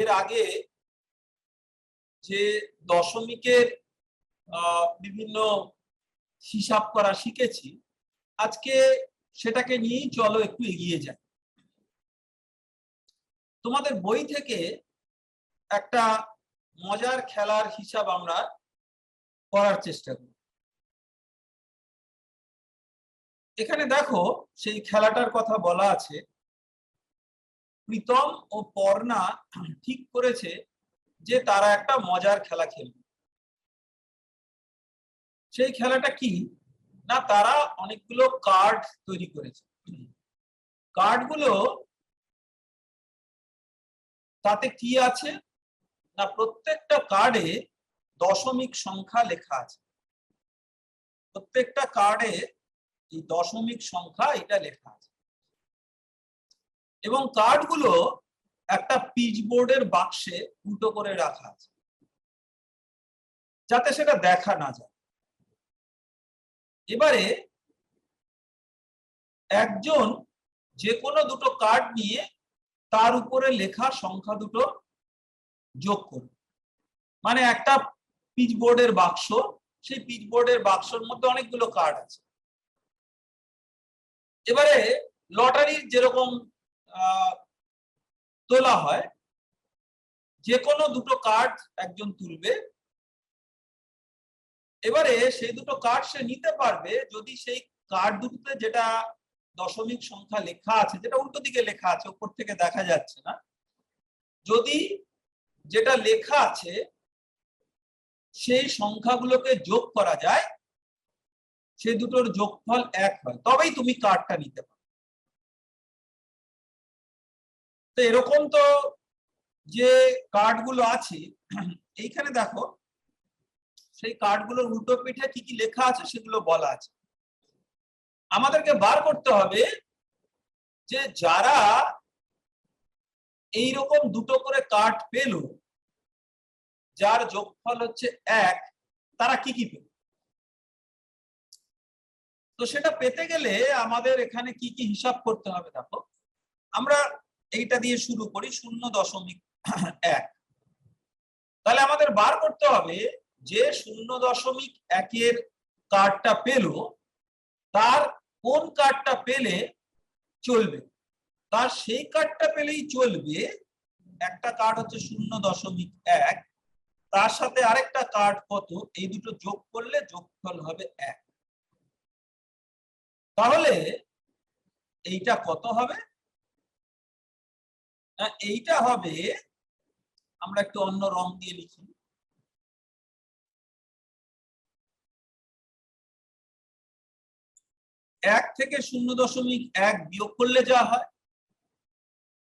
এর আগে যে দশমিকের বিভিন্ন হিসাব করা শিখেছি, আজকে সেটাকে নিয়েই চলো একটু এগিয়ে যাই। তোমাদের বই থেকে একটা মজার খেলার হিসাব আমরা করার চেষ্টা করি। এখানে দেখো সেই খেলাটার কথা বলা আছে। প্রীতম ও পর্ণা ঠিক করেছে যে তারা একটা মজার খেলা খেলবে। সেই খেলাটা কি না, তারা অনেকগুলো কার্ড তৈরি করেছে। কার্ডগুলো তাতে কি আছে না, প্রত্যেকটা কার্ডে দশমিক সংখ্যা লেখা আছে। প্রত্যেকটা কার্ডে এই দশমিক সংখ্যা এটা লেখা আছে এবং কার্ডগুলো একটা পিচবোর্ডের বাক্সে উল্টো করে রাখা আছে যাতে সেটা দেখা না যায়। এবারে একজন যে কোনো দুটো কার্ড নিয়ে তার উপরে লেখা সংখ্যা দুটো যোগ করবে। মানে একটা পিচবোর্ডের বাক্স, সেই পিচবোর্ডের বাক্সের মধ্যে অনেকগুলো কার্ড আছে। এবারে লটারির যেরকম তোলা হয়, যে কোনো দুটো কার্ড একজন তুলবে। এবারে সেই দুটো কার্ড সে নিতে পারবে যদি সেই কার্ড দুটোতে যেটা দশমিক সংখ্যা লেখা আছে, যেটা উল্টো দিকে লেখা আছে, উপর থেকে দেখা যাচ্ছে না, যদি যেটা লেখা আছে সেই সংখ্যাগুলোকে যোগ করা যায়, সেই দুটোর যোগফল 1 হয়, তবেই তুমি কার্ডটা নিতে পারো। তো এরকম তো যে কার্ডগুলো আছে এইখানে দেখো, সেই কার্ডগুলোর উল্টো পিঠে কি কি লেখা আছে সেগুলো বলা আছে। আমাদেরকে বার করতে হবে যে যারা এইরকম দুটো করে কার্ড পেল, যার যোগফল হচ্ছে 1, তারা কি কি পেল। তো সেটা পেতে গেলে আমাদের এখানে কি কি হিসাব করতে হবে দেখো। আমরা এইটা দিয়ে শুরু করি 0.1। তাহলে আমাদের বার করতে হবে যে 0.1 কার্ডটা পেল, তার কোন কার্ডটা পেলে চলবে। তার সেই কার্ডটা পেলেই চলবে। একটা কার্ড হচ্ছে 0.1, তার সাথে আরেকটা কার্ড কত, এই দুটো যোগ করলে যোগফল হবে 1। তাহলে এইটা কত হবে? এইটা হবে, আমরা একটু অন্য রং দিয়ে লিখি, 1 থেকে 0.1 বিয়োগ করলে যা হয়।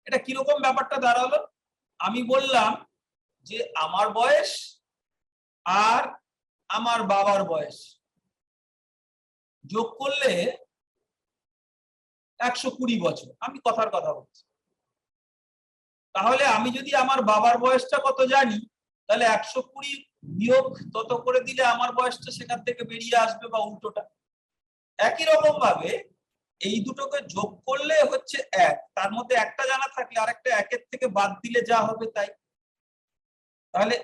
এটা কিরকম ব্যাপারটা দাঁড়ালো? আমি বললাম যে আমার বয়স আর আমার বাবার বয়স যোগ করলে 120 বছর, আমি কথার কথা বলছি। তাহলে আমি যদি আমার বাবার বয়সটা কত জানি, তাহলে 120 বিয়োগ তত করে দিলে আমার বয়সটা সেখান থেকে বেরিয়ে আসবে, বা উল্টোটা। একই রকম ভাবে এই দুটোকে যোগ করলে হচ্ছে 1, তার মধ্যে একটা জানা থাকলে আরেকটা 1-এর থেকে বাদ দিলে যা হবে তাই। তাহলে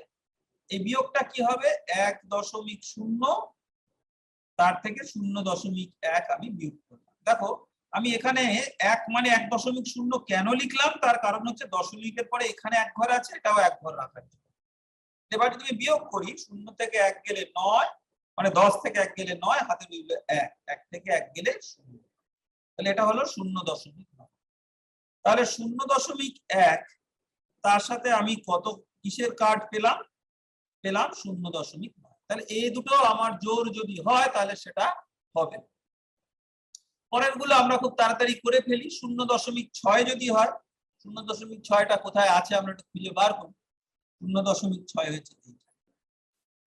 এই বিয়োগটা কি হবে? 1.0, তার থেকে 0.1 আমি বিয়োগ করলাম। দেখো আমি এখানে 1 মানে 1.0 কেন লিখলাম, তার কারণ হচ্ছে দশমিকের পরে এখানে 1 ঘর আছে, এটাও 1 ঘর রাখার জন্য। এবার যদি বিয়োগ করি 0 থেকে 1 গেলে 9, মানে 10 থেকে 1 গেলে 9, হাতে রইল 1, 1 থেকে 1 গেলে 0। তাহলে এটা হলো 0.9। তাহলে 0.1, তার সাথে আমি কত কিসের কার্ড পেলাম? পেলাম 0.9। তাহলে এই দুটো আমার জোর যদি হয় তাহলে সেটা হবে। পরের গুলো আমরা খুব তাড়াতাড়ি করে ফেলি। 0.6 যদি হয়, 0.6টা কোথায় আছে আমরা একটু খুঁজে বার করি। 0.6 হচ্ছে এইটা।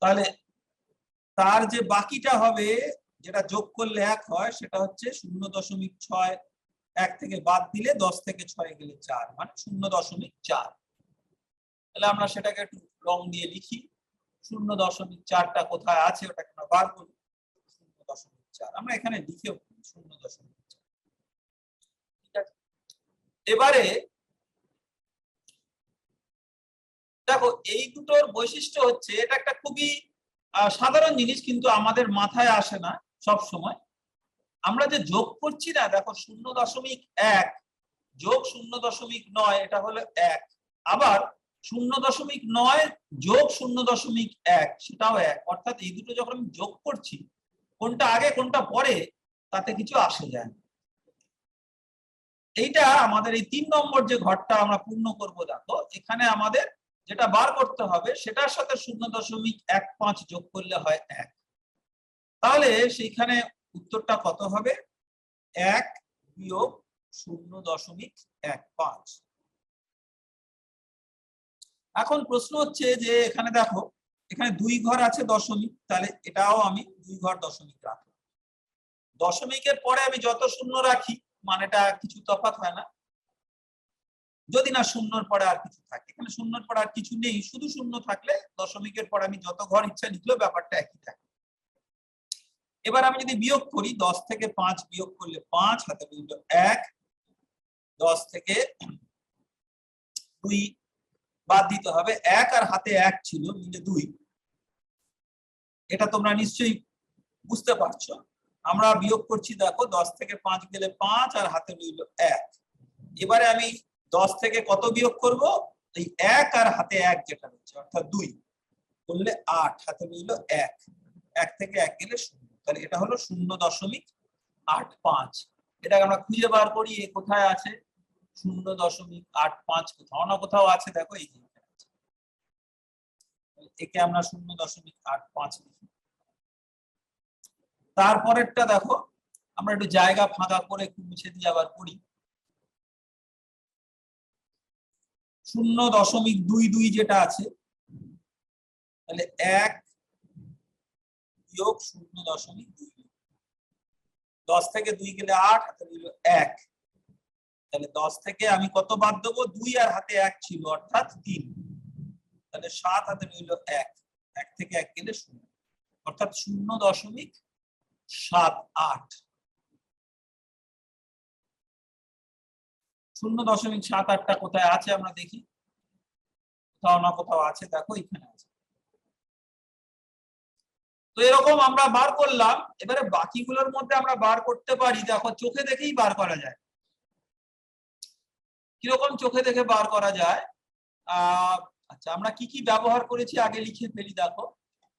তাহলে তার যে বাকিটা হবে, যেটা যোগ করলে 1 হয়, সেটা হচ্ছে 0.6। 1 থেকে বাদ দিলে 10 থেকে 6 গেলে 4, মানে 0.4। তাহলে আমরা সেটাকে একটু রং দিয়ে লিখি। 0.4টা কোথায় আছে ওটাকে আমরা বার করি। 0.4 আমরা এখানে লিখেও 0.4। ঠিক আছে, এবারে দেখো এই দুটোর বৈশিষ্ট্য হচ্ছে, এটা একটা খুবই সাধারণ জিনিস, কিন্তু আমাদের মাথায় আসে না সব সময়। আমরা যে যোগ করছি না, দেখো 0.1 যোগ 0.9 এটা হলো 1, আবার 0.9 যোগ 0.1 সেটাও 1, অর্থাৎ এই দুটো যখন আমি যোগ করছি, কোনটা আগে কোনটা পরে তাতে কিছু আসে যায় না। এইটা আমাদের এই 3 নম্বর যে ঘরটা আমরা পূর্ণ করব, দেখো এখানে আমাদের যেটা বার করতে হবে সেটার সাথে 0.15 যোগ করলে হয় 1, তাহলে সেইখানে উত্তরটা কত হবে? 1 বিয়োগ 0.15। এখন প্রশ্ন হচ্ছে যে এখানে দেখো, এখানে 2 ঘর আছে দশমিক, তাহলে এটাও আমি 2 ঘর দশমিক রাখলাম। দশমিকের পরে আমি যত শূন্য রাখি মানেটা কিছু তফাৎ হয় না, যদি না শূন্যর পরে আর কিছু থাকে। এখানে শূন্যর পরে আর কিছু নেই, শুধু শূন্য থাকলে দশমিকের পরে আমি যত ঘর ইচ্ছা লিখলেও ব্যাপারটা একই থাকে। এবার আমি যদি বিয়োগ করি, 10 থেকে 5 বিয়োগ করলে 5, হাতে রইল 1, 10 থেকে 2 বাদ দিতে হবে, 1 আর হাতে 1 ছিল মিলে 2, এটা তোমরা নিশ্চয়ই বুঝতে পারছো। আমরা বিয়োগ করছি, দেখো 10 থেকে 5 গেলে 5 আর হাতে রইল 1। এবারে আমি 10 থেকে কত বিয়োগ করব? এই 1 আর হাতে 1 যেটা রয়েছে অর্থাৎ 2 করলে 8, হাতে রইল 1, 1 থেকে 1 গেলে 0, তাহলে এটা হলো 0.85। এটাকে আমরা খুঁজে বার করি, এ কোথায় আছে? 0.85 কোথাও না কোথাও আছে, দেখো এই যে একে আমরা 0.85 লিখি। তারপরেরটা দেখো, আমরা একটু জায়গা ফাঁকা করে একটু মুছে দিয়ে আবার করি। 0.22 যেটা আছে, তাহলে 1 বিয়োগ 0.22, 10 থেকে 2 গেলে 8, হাতে রইল 1, তাহলে 10 থেকে আমি কত বাদ দেবো? 2 আর হাতে 1 ছিল অর্থাৎ 3, তাহলে 7, হাতে রইল 1, 1 থেকে 1 গেলে 0, অর্থাৎ 0.78। 0.78টা কোথায় আছে আমরা দেখি, কোথাও না কোথাও আছে, দেখো এখানে আছে। তো এরকম আমরা বার করলাম। এবারে বাকিগুলোর মধ্যে আমরা বার করতে পারি, দেখো চোখে দেখেই বার করা যায়। কিরকম চোখে দেখে বার করা যায়? আচ্ছা, আমরা কি কি ব্যবহার করেছি আগে লিখে ফেলি। দেখো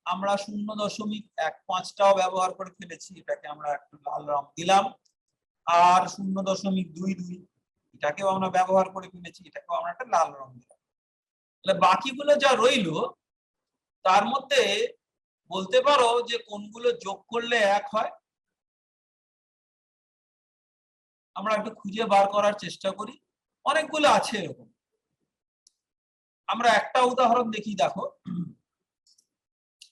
আমরা 0.15টাও ব্যবহার করে ফেলেছি, এটাকে আমরা একটু লাল রং দিলাম। আর 0.22 এটাকেও আমরা ব্যবহার করে ফেলেছি, এটাকেও আমরা একটা লাল রং দিলাম। তাহলে বাকিগুলো যা রইলো তার মধ্যে বলতে পারো যে কোনগুলো যোগ করলে 1 হয়। আমরা একটু খুঁজে বার করার চেষ্টা করি, অনেকগুলো আছে এরকম। আমরা একটা উদাহরণ দেখি, দেখো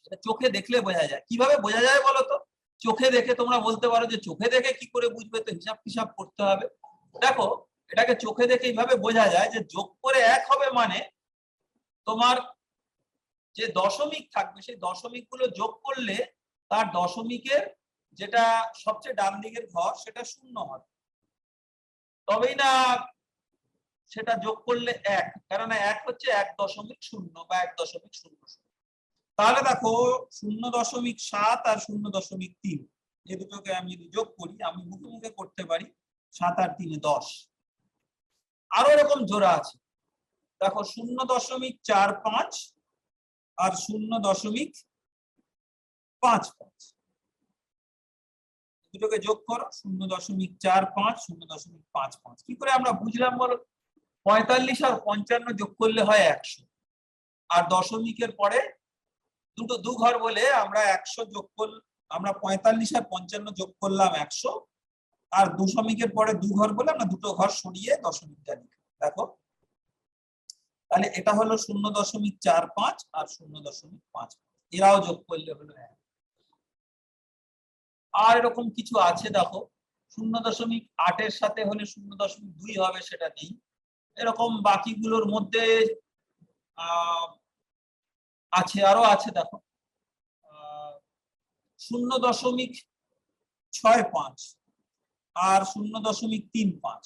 এটা চোখে দেখলে বোঝা যায়। কিভাবে বোঝা যায় বলো তো? চোখে দেখে তোমরা বলতে পারো যে চোখে দেখে কি করে বুঝবে, তো হিসাব করতে হবে। দেখো এটাকে চোখে দেখে এইভাবে বোঝা যায় যে যোগ করে 1 হবে মানে তোমার যে দশমিক থাকবে সেই দশমিক গুলো যোগ করলে তার দশমিকের যেটা সবচেয়ে ডান দিকের ঘর সেটা 0 হবে, তবেই না সেটা যোগ করলে 1, কারণ 1 হচ্ছে 1.0 বা 1.00। তাহলে দেখো 0.7 আর 0.3 এই দুটোকে আমি যদি যোগ করি, আমি মুখে মুখে করতে পারি, 7 আর 3 10। আরো এরকম জোড়া আছে, দেখো 0.45 আর 0.55, দুটোকে যোগ করো, 0.45 0.55। কি করে আমরা বুঝলাম বলো? 45 আর 55 যোগ করলে হয় 100, আর দশমিকের পরে দুটো দু ঘর বলে আমরা 100 যোগ করলাম, আমরা 45 আর 55 যোগ করলাম 100, আর দশমিকের পরে দু ঘর বলে আমরা দুটো ঘর সরিয়ে দশমিকটা লিখলাম। দেখো তাহলে এটা হলো 0.45 আর 0.55, এরাও যোগ করলে হলো 1। আর এরকম কিছু আছে, দেখো 0.8 এর সাথে হলে 0.2 হবে, সেটা নেই। এরকম বাকিগুলোর মধ্যে আছে, আরো আছে। দেখো 0.65 আর 0.35,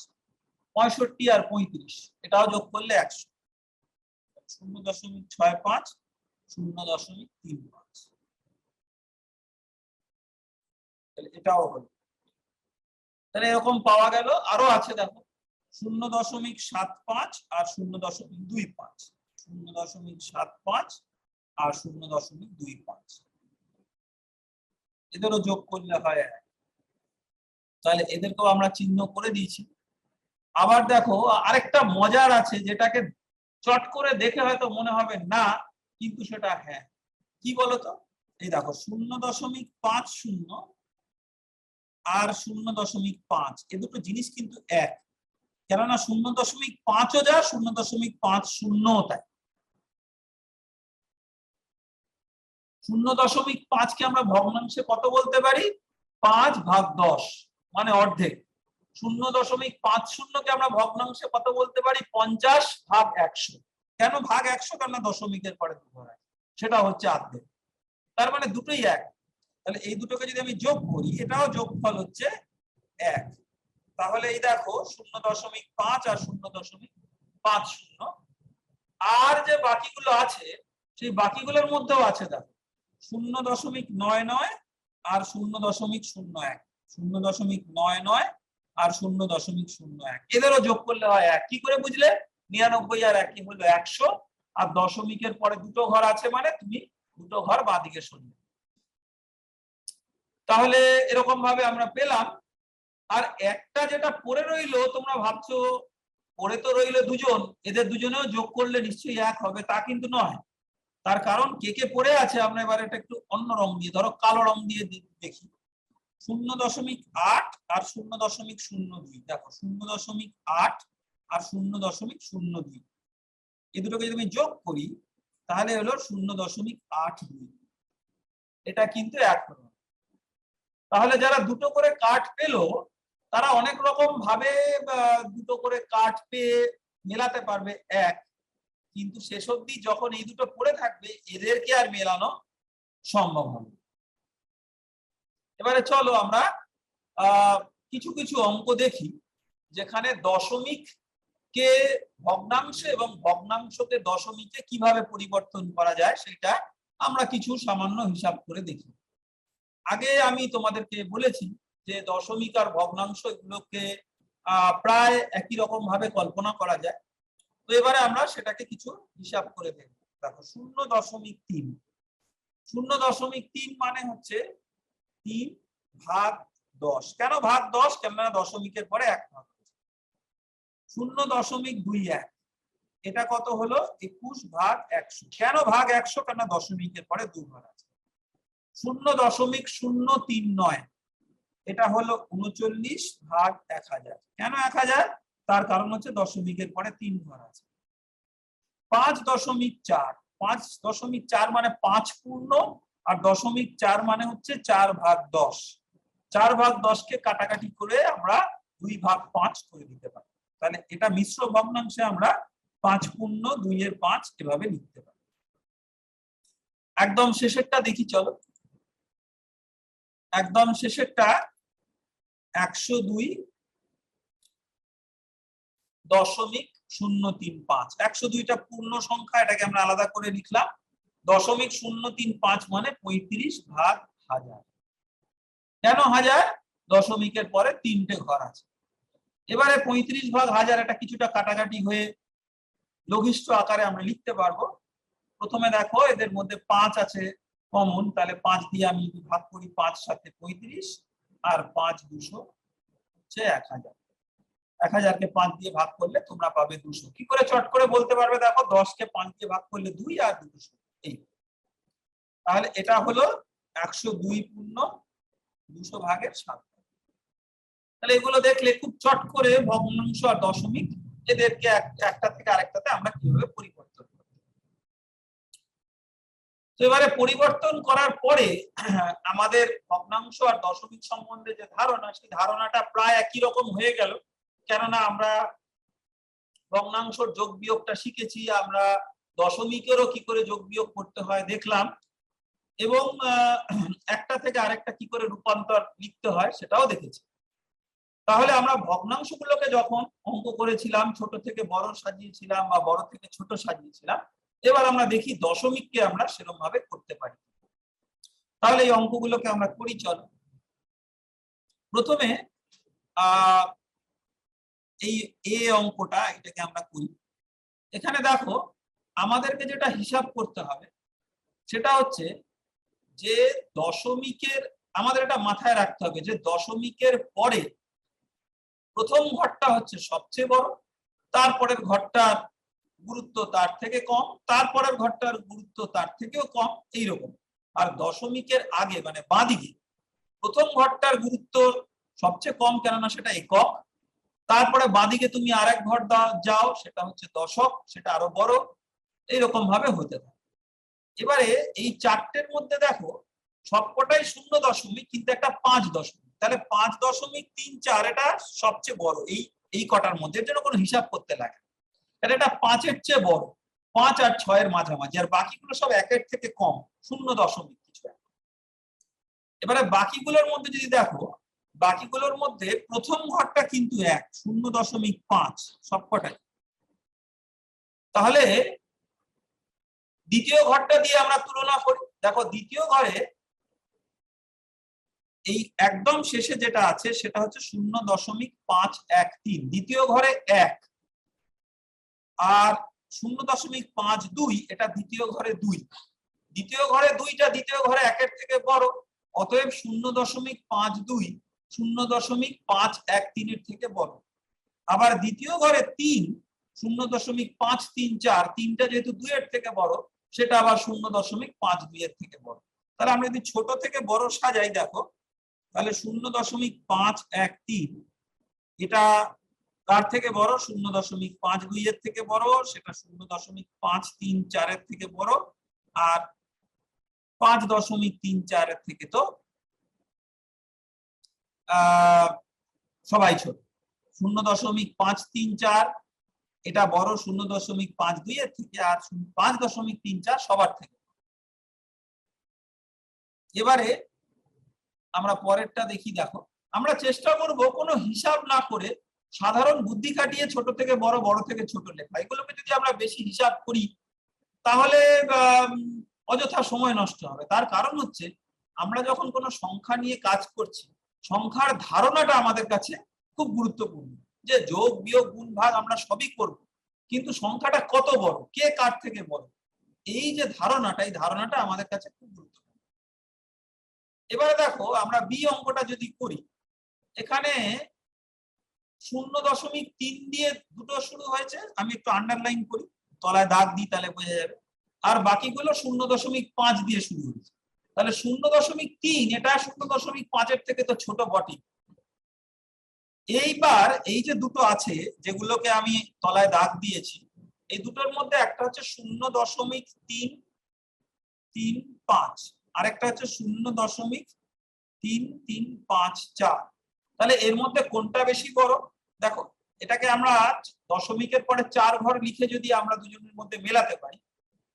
65 আর 35 এটাও যোগ করলে 100। 0.65 0.35 এটাও হলো। তাহলে এরকম পাওয়া গেল। আরো আছে দেখো 0.75 আর 0.25 0.75 আর 0.25 এদেরও যোগ করলে হয় 1। তাহলে এদেরকেও আমরা চিহ্ন করে দিয়েছি। আবার দেখো আরেকটা মজার আছে, যেটাকে চট করে দেখে হয়তো মনে হবে না, কিন্তু সেটা হ্যাঁ। কি বলতো? এই দেখো 0.50 আর 0.5 এ দুটো জিনিস কিন্তু এক। কেননা 0.5ও যা 0.50 তাই। 0.5 কে আমরা ভগ্নাংশে কত বলতে পারি? 5/10 মানে অর্ধেক। 0.50 কে আমরা ভগ্নাংশে কত বলতে পারি? 50/100। কেন ভাগ 100? কারণ দশমিকের পরে 2 ঘর আছে, সেটা হচ্ছে অর্ধেক। তার মানে দুটোই এক। তাহলে এই দুটোকে যদি আমি যোগ করি, এটাও যোগফল হচ্ছে 1। তাহলে এই দেখো 0.5 আর 0.50 আর যে বাকিগুলো আছে সেই বাকিগুলোর মধ্যেও আছে দেখো 0.99 আর 0.01 0.99 আর 0.01 এদেরও যোগ করলে হয় 1। কি করে বুঝলে? 99 আর 1 হলো 100 আর দশমিকের পরে দুটো ঘর আছে মানে তুমি দুটো ঘর বাঁদিকে সরিয়ে। তাহলে এরকম ভাবে আমরা পেলাম। আর একটা যেটা পড়ে রইলো, তোমরা ভাবছো পড়ে তো রইলো দুজন, এদের দুজনেও যোগ করলে নিশ্চয়ই 1 হবে, তা কিন্তু নয়। তার কারণ কে কে পড়ে আছে আমরা এবার এটা একটু অন্য রং দিয়ে, ধরো কালো রং দিয়ে দেখি। 0.8 আর 0.02 দেখো 0.8 আর 0.02 এই দুটোকে যদি আমি যোগ করি তাহলে হলো 0.82। এটা কিন্তু 1 হলো। তাহলে যারা দুটো করে কাঠ পেলো তারা অনেক রকম ভাবে দুটো করে কাঠ পেয়ে মেলাতে পারবে 1, কিন্তু শেষ অবধি যখন এই দুটো পড়ে থাকবে এদেরকে আর মেলানো সম্ভব হবে। এবারে চলো আমরা কিছু কিছু অঙ্ক দেখি যেখানে দশমিককে ভগ্নাংশে এবং ভগ্নাংশকে দশমিকে কিভাবে পরিবর্তন করা যায় সেটা আমরা কিছু সামান্য হিসাব করে দেখি। আগে আমি তোমাদেরকে বলেছি যে দশমিক আর ভগ্নাংশ এগুলোকে প্রায় একই রকম ভাবে কল্পনা করা যায়। তো এবারে আমরা সেটাকে কিছু হিসাব করে দেখব। দেখো 0.3 0.3 মানে হচ্ছে 3/10। কেন ভাগ 10? কেননা দশমিকের পরে 1 ভাগ। 0.21 এটা কত হলো? 21/100। কেন ভাগ 100? কেননা দশমিকের পরে 2 ঘর আছে। 0.039 এটা হলো 39/1000। কেন 1000? তার কারণ হচ্ছে দশমিকের পরে 3 ঘর আছে। 5.4 5.4 মানে 5 পূর্ণ, আর 0.4 মানে হচ্ছে 4/10। 4/10 কে কাটাকাটি করে আমরা 2/5 করে দিতে পারি। তাহলে এটা মিশ্র ভগ্নাংশে আমরা 5 পূর্ণ 2/5 এভাবে লিখতে পারি। একদম শেষেরটা দেখি চলো। একদম শেষেরটা 102.035। 102টা পূর্ণ সংখ্যা, এটাকে আমরা আলাদা করে লিখলাম। 0.035 মানে 35/1000। কেন 1000? দশমিকের পরে 3টে ঘর আছে। এবারে 35/1000 এটা কিছুটা কাটাকাটি হয়ে লঘিষ্ঠ আকারে আমরা লিখতে পারবো। প্রথমে দেখো এদের মধ্যে 5 আছে কমন, তাহলে 5 দিয়ে আমি ভাগ করি 5 সাথে 35 আর 5 200 হচ্ছে 1000। 1000 কে 5 দিয়ে ভাগ করলে তোমরা পাবে 200। কি করে চট করে বলতে পারবে? দেখো 10 কে 5 দিয়ে ভাগ করলে 2 আর 200 এই। তাহলে এটা হলো 102 পূর্ণ 200/7। তাহলে এগুলো দেখলে খুব চট করে ভগ্নাংশ আর দশমিক এদেরকে একটা থেকে আরেকটাতে আমরা কিভাবে পরিবর্তন করব। তো এবারে পরিবর্তন করার পরে আমাদের ভগ্নাংশ আর দশমিক সম্বন্ধে যে ধারণা, সেই ধারণাটা প্রায় একই রকম হয়ে গেল। কেননা আমরা ভগ্নাংশর যোগ বিয়োগটা শিখেছি, আমরা দশমিকেরও কি করে যোগ বিয়োগ করতে হয় দেখলাম, এবং একটা থেকে আরেকটা কি করে রূপান্তর লিখতে হয় সেটাও দেখেছি। তাহলে আমরা ভগ্নাংশগুলোকে যখন অঙ্ক করেছিলাম, ছোট থেকে বড় সাজিয়েছিলাম বা বড় থেকে ছোট সাজিয়েছিলাম, এবার আমরা দেখি দশমিককে আমরা সেরকম ভাবে করতে পারি। তাহলে এই অঙ্কগুলোকে আমরা করি। চলো প্রথমে এই এ অঙ্কটা, এটাকে আমরা করি। এখানে দেখো আমাদেরকে যেটা হিসাব করতে হবে সেটা হচ্ছে যে দশমিকের, আমাদের এটা মাথায় রাখতে হবে যে দশমিকের পরে প্রথম ঘরটা হচ্ছে সবচেয়ে বড়, তারপরের ঘরটার গুরুত্ব তার থেকে কম, তারপরের ঘরটার গুরুত্ব তার থেকেও কম, এইরকম। আর দশমিকের আগে মানে বাঁদিকে প্রথম ঘরটার গুরুত্ব সবচেয়ে কম, কেননা সেটা একক। তারপরে বাঁদিকে তুমি আরেক ঘর যাও, সেটা হচ্ছে দশক, সেটা আরো বড়, এইরকম ভাবে হতে থাকে। এবারে এই চারটের মধ্যে দেখো সবকটাই 0 কিন্তু একটা 5 তাহলে 5.34 এটা সবচেয়ে বড় এই কটার মধ্যে, এর জন্য কোনো হিসাব করতে লাগে। এটা 5-এর চেয়ে বড়, 5 আর 6-এর মাঝামাঝি, আর বাকিগুলো সব 1-এর থেকে কম, 0 কিছু। এবারে বাকিগুলোর মধ্যে যদি দেখো, বাকিগুলোর মধ্যে প্রথম ঘরটা কিন্তু 1, 0.5 সবকটাই। তাহলে দ্বিতীয় ঘরটা দিয়ে আমরা তুলনা করি। দেখো দ্বিতীয় ঘরে এই একদম শেষে যেটা আছে সেটা হচ্ছে 0.513, দ্বিতীয় ঘরে 1, আর 0.52 এটা দ্বিতীয় ঘরে 2, দ্বিতীয় ঘরে 2টা দ্বিতীয় ঘরে 1-এর থেকে বড়, অতএব 0.52 0.513 এর থেকে বড়। আবার দ্বিতীয় ঘরে 3, 0.534, 3টা যেহেতু 2-এর থেকে বড়, সেটা আবার 0.52 এর থেকে বড়। তাহলে আমরা যদি ছোট থেকে বড় সাজাই, দেখো তাহলে 0.513 এটা কার থেকে বড়, 0.52 এর থেকে বড়, সেটা 0.534 এর থেকে বড়, আর 5.34 এর থেকে তো সবাই ছোট। 0.534 এটা বড় 0.52 এর থেকে, আর 5.34 সবার থেকে। এবারে আমরা পরেরটা দেখি। দেখো আমরা চেষ্টা করব কোনো হিসাব না করে সাধারণ বুদ্ধি খাটিয়ে ছোট থেকে বড়, বড় থেকে ছোট লেখা। এগুলোকে যদি আমরা বেশি হিসাব করি তাহলে অযথা সময় নষ্ট হবে। তার কারণ হচ্ছে আমরা যখন কোনো সংখ্যা নিয়ে কাজ করছি, সংখ্যার ধারণাটা আমাদের কাছে খুব গুরুত্বপূর্ণ। যে যোগ বিয়োগ গুণ ভাগ আমরা সবই করব, কিন্তু সংখ্যাটা কত বড়, কে কার থেকে বড়, এই যে ধারণাটা, এই ধারণাটা আমাদের কাছে খুব গুরুত্বপূর্ণ। এবারে দেখো আমরা বি অঙ্কটা যদি করি, এখানে 0.3 দিয়ে দুটো শুরু হয়েছে, আমি একটু আন্ডারলাইন করি, তলায় দাগ দিই তাহলে বোঝা যাবে। আর বাকিগুলো 0.5 দিয়ে শুরু হয়েছে। তাহলে 0.3 এটা 0.5 এর থেকে তো ছোট বটে। এইবার এই যে দুটো আছে যেগুলোকে আমি তলায় দাগ দিয়েছি, এই দুটোর মধ্যে একটা হচ্ছে 0.335, আর একটা হচ্ছে 0.3354। তাহলে এর মধ্যে কোনটা বেশি বড়? দেখো এটাকে আমরা দশমিকের পরে 4 ঘর লিখে যদি আমরা দুজনের মধ্যে মেলাতে পারি,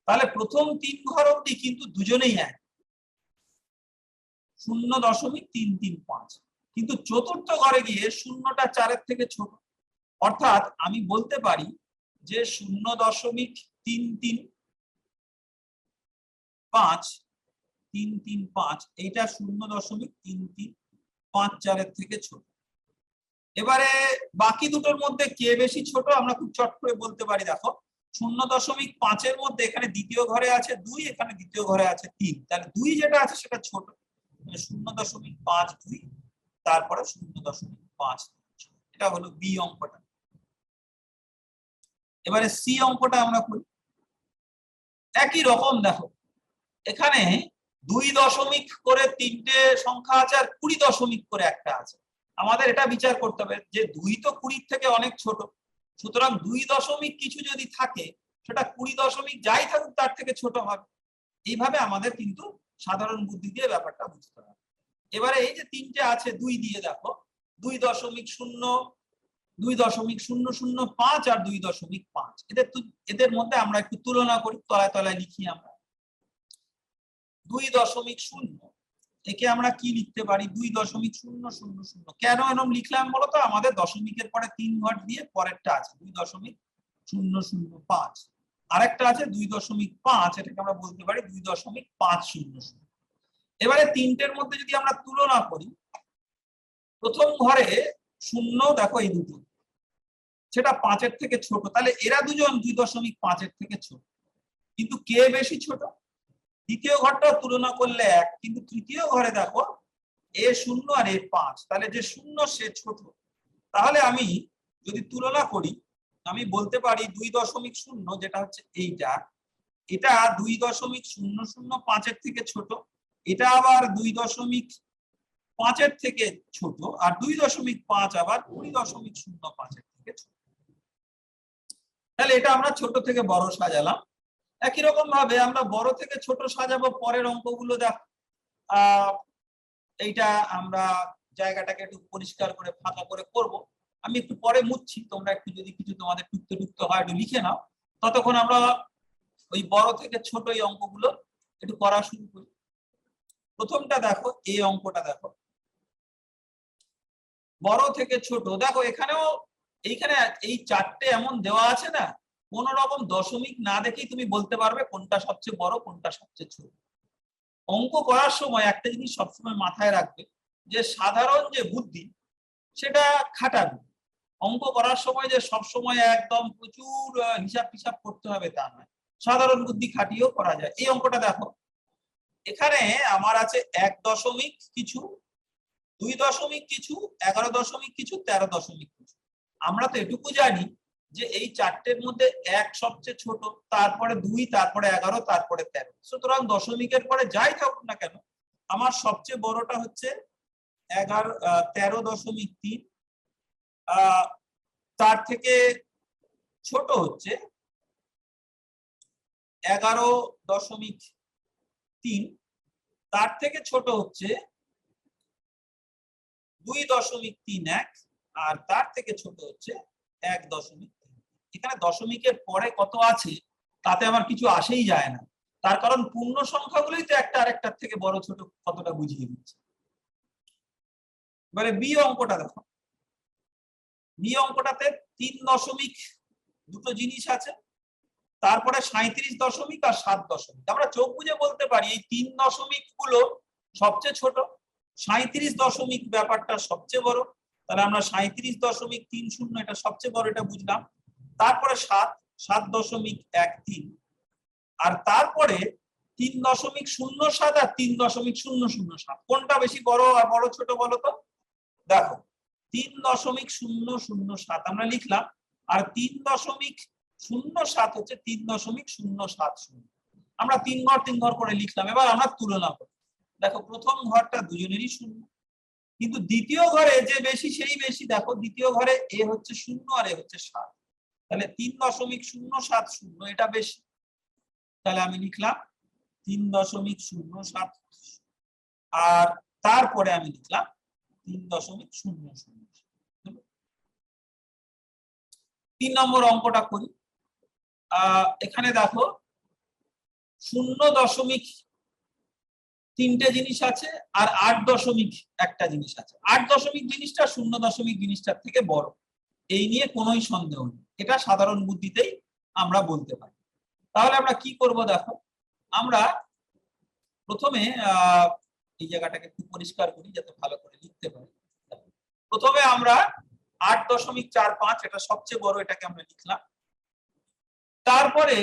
তাহলে প্রথম 3 ঘর অবধি কিন্তু দুজনেই এক, 0.335, কিন্তু চতুর্থ ঘরে গিয়ে শূন্যটা 4-এর থেকে ছোট। অর্থাৎ আমি বলতে পারি যে 0.335 এইটা 0.3354 এর থেকে ছোট। এবারে বাকি দুটোর মধ্যে কে বেশি ছোট আমরা খুব চট করে বলতে পারি। দেখো 0.5 এর মধ্যে এখানে দ্বিতীয় ঘরে আছে 2, এখানে দ্বিতীয় ঘরে আছে 3, তাহলে 2 যেটা আছে সেটা ছোট, 0.52, তারপরে 0.5। এটা হলো বি অঙ্কটা। এবারে সি অঙ্কটা আমরা করি। একই রকম দেখো এখানে 2 দশমিক করে 3টে সংখ্যা আছে, আর 20 দশমিক করে একটা আছে। আমাদের এটা বিচার করতে হবে যে 2 তো 20 থেকে অনেক ছোট, সুতরাং 2 দশমিক কিছু যদি থাকে সেটা 20 দশমিক যাই থাকুক তার থেকে ছোট হবে। এইভাবে আমাদের কিন্তু সাধারণ বুদ্ধি দিয়ে ব্যাপারটা বুঝতে হবে। এবারে এই যে 3টে আছে 2 দিয়ে, দেখো 2.0, 2.005 আর 2.5, এদের মধ্যে আমরা একটু তুলনা করি, তলায় তলায় লিখি আমরা। 2.0 একে আমরা কি লিখতে পারি 2.000। কেন এরকম লিখলাম বলতো, আমাদের দশমিকের পরে 3 ঘর দিয়ে পরেরটা আছে 2.005, আরেকটা আছে 2.5, এটাকে আমরা বলতে পারি 2.500। এবারে তিনটের মধ্যে যদি আমরা তুলনা করি, প্রথম ঘরে শূন্য দেখো এই দুটো, সেটা 5-এর থেকে ছোট, তাহলে এরা দুজন 2.5-এর থেকে ছোট, কিন্তু কে বেশি ছোট? দ্বিতীয় ঘরটা তুলনা করলে 1, কিন্তু তৃতীয় ঘরে দেখো A0 আর A5, তাহলে যে শূন্য সে ছোট। তাহলে আমি যদি তুলনা করি, আমি বলতে পারি 2.0, যেটা হচ্ছে এইটা, এটা 2.005-এর থেকে ছোট, এটা আবার 2.5-এর থেকে ছোট, আর 2.5 আবার 2.05-এর থেকে ছোট। তাহলে এটা আমরা ছোট থেকে বড় সাজালাম। একই রকম ভাবে আমরা বড় থেকে ছোট সাজাবো পরের অঙ্কগুলো। দেখ এইটা আমরা জায়গাটাকে একটু পরিষ্কার করে ফাঁকা করে করব, আমি একটু পরে মুছছি, তোমরা একটু যদি কিছু তোমাদের টুকতে টুকতে হয় একটু লিখে নাও, ততক্ষণ আমরা ওই বড় থেকে ছোট এই অঙ্কগুলো একটু করা শুরু করি। প্রথমটা দেখো, এই অঙ্কটা দেখো, বড় থেকে ছোট। দেখো এখানেও এইখানে এই চারটে এমন দেওয়া আছে না, কোন রকম দশমিক না দেখেই তুমি বলতে পারবে কোনটা সবচেয়ে বড় কোনটা সবচেয়ে ছোট। অঙ্ক করার সময় একটা জিনিস সবসময় মাথায় রাখবে, যে সাধারণ যে বুদ্ধি সেটা খাটাবে। অঙ্ক করার সময় যে সব সময় একদম প্রচুর হিসাব টিসাব করতে হবে তা নয়, সাধারণ বুদ্ধি খাটিয়েও করা যায়। এই অঙ্কটা দেখো, এখানে আমার আছে 1 দশমিক কিছু, 2 দশমিক কিছু, 11 দশমিক কিছু, 13 দশমিক কিছু। আমরা তো এটুকু জানি যে এই চারটের মধ্যে 1 সবচেয়ে ছোট, তারপরে 2, তারপরে 11, তারপরে 13। সুতরাং দশমিকের পরে যাই থাকুক না কেন, আমার সবচেয়ে বড়টা হচ্ছে 13.3, তার থেকে ছোট হচ্ছে 11.3, তার থেকে ছোট হচ্ছে 2.31, আর তার থেকে ছোট হচ্ছে 1.3। এখানে দশমিকের পরে কত আছে তাতে আমার কিছু আসেই যায় না, তার কারণ পূর্ণ সংখ্যাগুলোই তো একটা আরেকটার থেকে বড় ছোট কতটা বুঝিয়ে দিচ্ছে। এবারে বি অঙ্কটা দেখো, বি অঙ্কটাতে 3 দশমিক দুটো জিনিস আছে, তারপরে 37 দশমিক আর 7 দশমিক। আমরা চোখ বুঝে বলতে পারি এই 3 দশমিক গুলো সবচেয়ে ছোট, 37 দশমিক ব্যাপারটা সবচেয়ে বড়, তাহলে আমরা 37.30 এটা সবচেয়ে বড়, এটা বুঝলাম। তারপরে 7.13, আর তারপরে 3.07 আর 3.007, কোনটা বেশি বড় আর বড় ছোট বলো তো? দেখো 3.007 আমরা লিখলাম, আর 3.07 হচ্ছে 3.070। আমরা 3 ঘর করে লিখলাম। এবার আমরা তুলনা করি, দেখো প্রথম ঘরটা দুজনেরই শূন্য, কিন্তু দ্বিতীয় ঘরে যে বেশি সেই বেশি। দেখো দ্বিতীয় ঘরে এ হচ্ছে 0 আর এ হচ্ছে 7, তাহলে 3.070 এটা বেশি, তাহলে আমি লিখলাম 3.07, আর তারপরে আমি লিখলাম 3.00। 3 নম্বর অঙ্কটা করি। এখানে দেখো 0.3টে জিনিস আছে, আর 8 দশমিক একটা জিনিস আছে। 8 দশমিক জিনিসটা 0 দশমিক জিনিসটার থেকে বড়, এই নিয়ে কোনোই সন্দেহ নেই, এটা সাধারণ বুদ্ধিতেই আমরা বলতে পারি। তাহলে আমরা কি করব দেখো, আমরা প্রথমে এই জায়গাটাকে একটু পরিষ্কার করি যাতে ভালো করে লিখতে পারি। প্রথমে আমরা 8.45, এটা সবচেয়ে বড়, এটাকে আমরা লিখলাম। তারপরে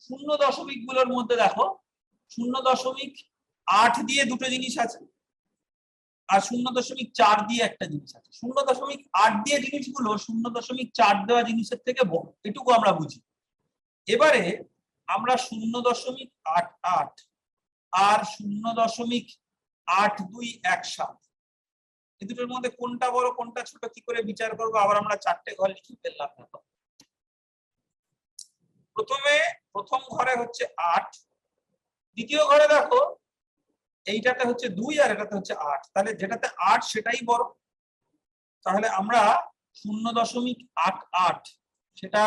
0 দশমিক গুলোর মধ্যে দেখো 0.8 দিয়ে দুটো জিনিস আছে, আর 0.4 দিয়ে একটা জিনিস আছে। 0.8 দিয়ে জিনিসগুলো 0.4 দেওয়া জিনিসের থেকে বড়, এটুকু আমরা বুঝি। এবারে আমরা 0.88 আর 0.8217, এই দুটোর মধ্যে কোনটা বড় কোনটা ছোট কি করে বিচার করবো? আবার আমরা 4টে ঘর লিখে ফেললাম। দেখো প্রথমে প্রথম ঘরে হচ্ছে 8, দ্বিতীয় ঘরে দেখো এইটাতে হচ্ছে 2 আর এটাতে হচ্ছে 8, তাহলে যেটাতে 8 সেটাই বড়। তাহলে আমরা 0.88 সেটা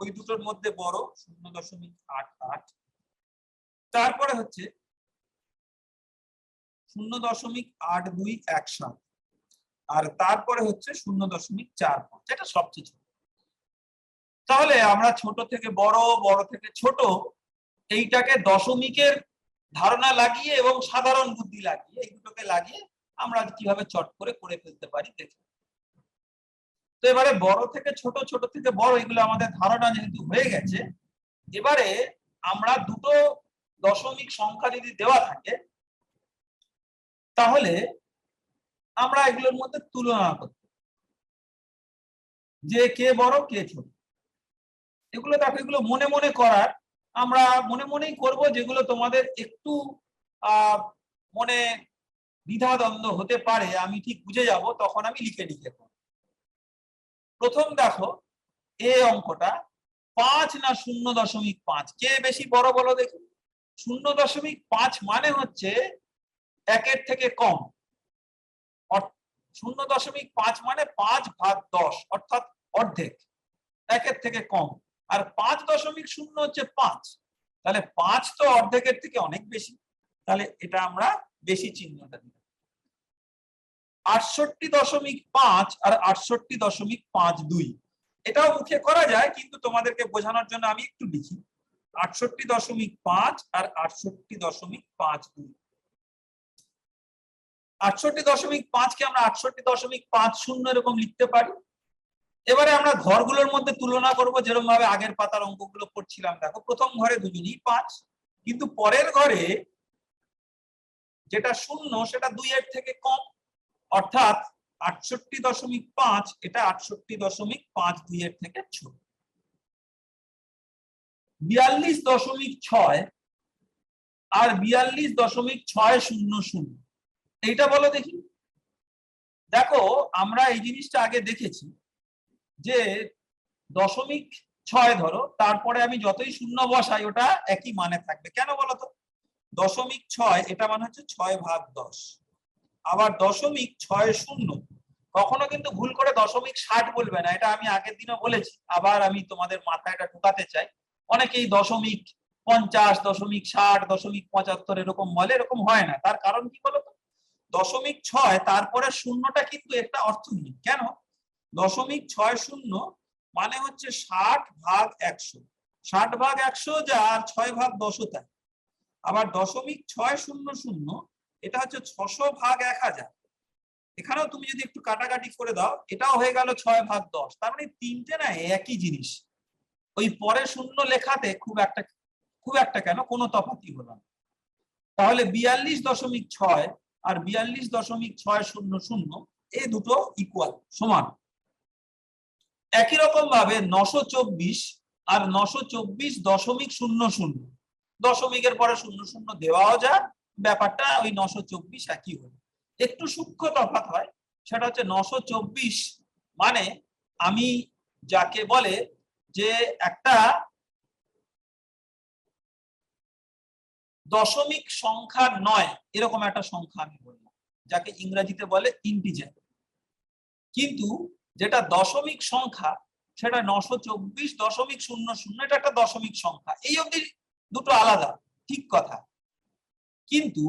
ওই দুটোর মধ্যে বড়, 0.88। তারপরে হচ্ছে 0.8217 আর তারপরে হচ্ছে 0.45, এটা সবচেয়ে ছোট। তাহলে আমরা ছোট থেকে বড়, বড় থেকে ছোট, এইটাকে দশমিকের ধারণা লাগিয়ে এবং সাধারণ বুদ্ধি লাগিয়ে, এই দুটোকে লাগিয়ে আমরা কিভাবে চট করে ফেলতে পারি দেখি। তো এবারে বড় থেকে ছোট, ছোট থেকে বড়, এগুলো আমাদের ধারণা যেহেতু হয়ে গেছে, এবারে আমরা দুটো দশমিক সংখ্যা যদি দেওয়া থাকে তাহলে আমরা এগুলোর মধ্যে তুলনা করতে, যে কে বড় কে ছোট। এগুলো দেখো, এগুলো মনে মনে করার, আমরা মনে মনেই করব, যেগুলো তোমাদের একটু মনে দ্বিধাদ্বন্দ্ব হতে পারে, আমি ঠিক বুঝে যাব, তখন আমি লিখে লিখে করব। প্রথম দেখো এই অঙ্কটা 5 না 0.5, কে বেশি বড় বলো দেখি। 0.5 মানে হচ্ছে 1-এর থেকে কম, 0.5 মানে 5/10, অর্থাৎ অর্ধেক, 1-এর থেকে কম। আর 5.0 হচ্ছে 5, তাহলে 5 তো অর্ধেকের থেকে অনেক বেশি, তাহলে এটা আমরা বেশি চিহ্নটা দিই। 68.5 আর 68.52, এটাও মুখে করা যায়, কিন্তু তোমাদেরকে বোঝানোর জন্য আমি একটু লিখি। 68.5 আর 68.52, 68.5 কে আমরা 68.50 এরকম লিখতে পারি। এবারে আমরা ঘরগুলোর মধ্যে তুলনা করব, যেরকম ভাবে আগের পাতার অঙ্কগুলো করছিলাম। দেখো প্রথম ঘরে দুজনই 5, কিন্তু পরের ঘরে যেটা 0 সেটা 2-এর থেকে কম, অর্থাৎ 68.5 এটা 68.52 এর থেকে ছোট। 42.6 আর 42.600, এইটা বলো দেখি। দেখো আমরা এই জিনিসটা আগে দেখেছি যে 0.6 ধরো, তারপরে আমি যতই শূন্য বসাই ওটা একই মানে থাকবে। কেন বলতো? 0.6 এটা মানে হচ্ছে 6/10। আবার 0.60 কখনো কিন্তু ভুল করে 0.60 বলবে না, এটা আমি আগের দিনও বলেছি, আবার আমি তোমাদের মাথায় এটা ঢোকাতে চাই। অনেকেই 0.50, 0.60, 0.75 এরকম বলে, এরকম হয় না। তার কারণ কি বলতো? 0.6 তারপরে শূন্যটা কিন্তু একটা অর্থহীন। কেন? 0.60 মানে হচ্ছে 60/100, 60/100 যা, আর 6/10 তাই। আবার 0.600 এটা হচ্ছে 600/1000। এখানেও তুমি যদি একটু কাটাকাটি করে দাও, এটাও হয়ে গেল 6/10। তার মানে তিনটে না একই জিনিস, ওই পরে শূন্য লেখাতে খুব একটা কেন কোনো তফাৎই হলো না। তাহলে 42.6 আর 42.600 এই দুটো ইকুয়াল, সমান। একই রকম ভাবে 924 আর 924.00, দশমিকের পরে 00 দেওয়াও যায়, ব্যাপারটা ওই 924 একই হলো। একটু সূক্ষ্ম তফাৎ হয়, সেটা হচ্ছে 924 মানে আমি যাকে বলে যে একটা দশমিক সংখ্যা নয়, এরকম একটা সংখ্যা আমি বললাম, যাকে ইংরেজিতে বলে ইন্টিজার। কিন্তু যেটা দশমিক সংখ্যা সেটা 924.00, এটা একটা দশমিক সংখ্যা। এই অবধি দুটো আলাদা, ঠিক কথা। কিন্তু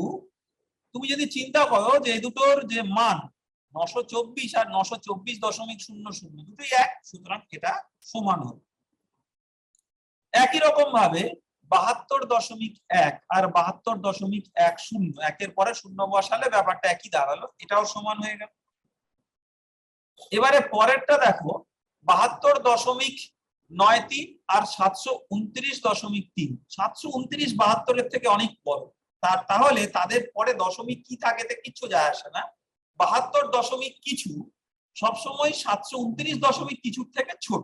তুমি যদি চিন্তা করো যে এই দুটোর যে মান 924 আর 924.00 দুটোই এক, সুতরাং এটা সমান হবে। একই রকম ভাবে 72.1 আর 72.10, একের পরে শূন্য বসালে ব্যাপারটা একই দাঁড়ালো, এটাও সমান হয়ে গেল। এবারে পরেরটা দেখো 72.93 আর 729.3, 729 72-এর থেকে অনেক বড়। তাহলে তাদের পরে দশমিক কি থাকে কিচ্ছু যায় আসে না। 72 দশমিক কিছু সবসময় 729 দশমিক কিছুর থেকে ছোট,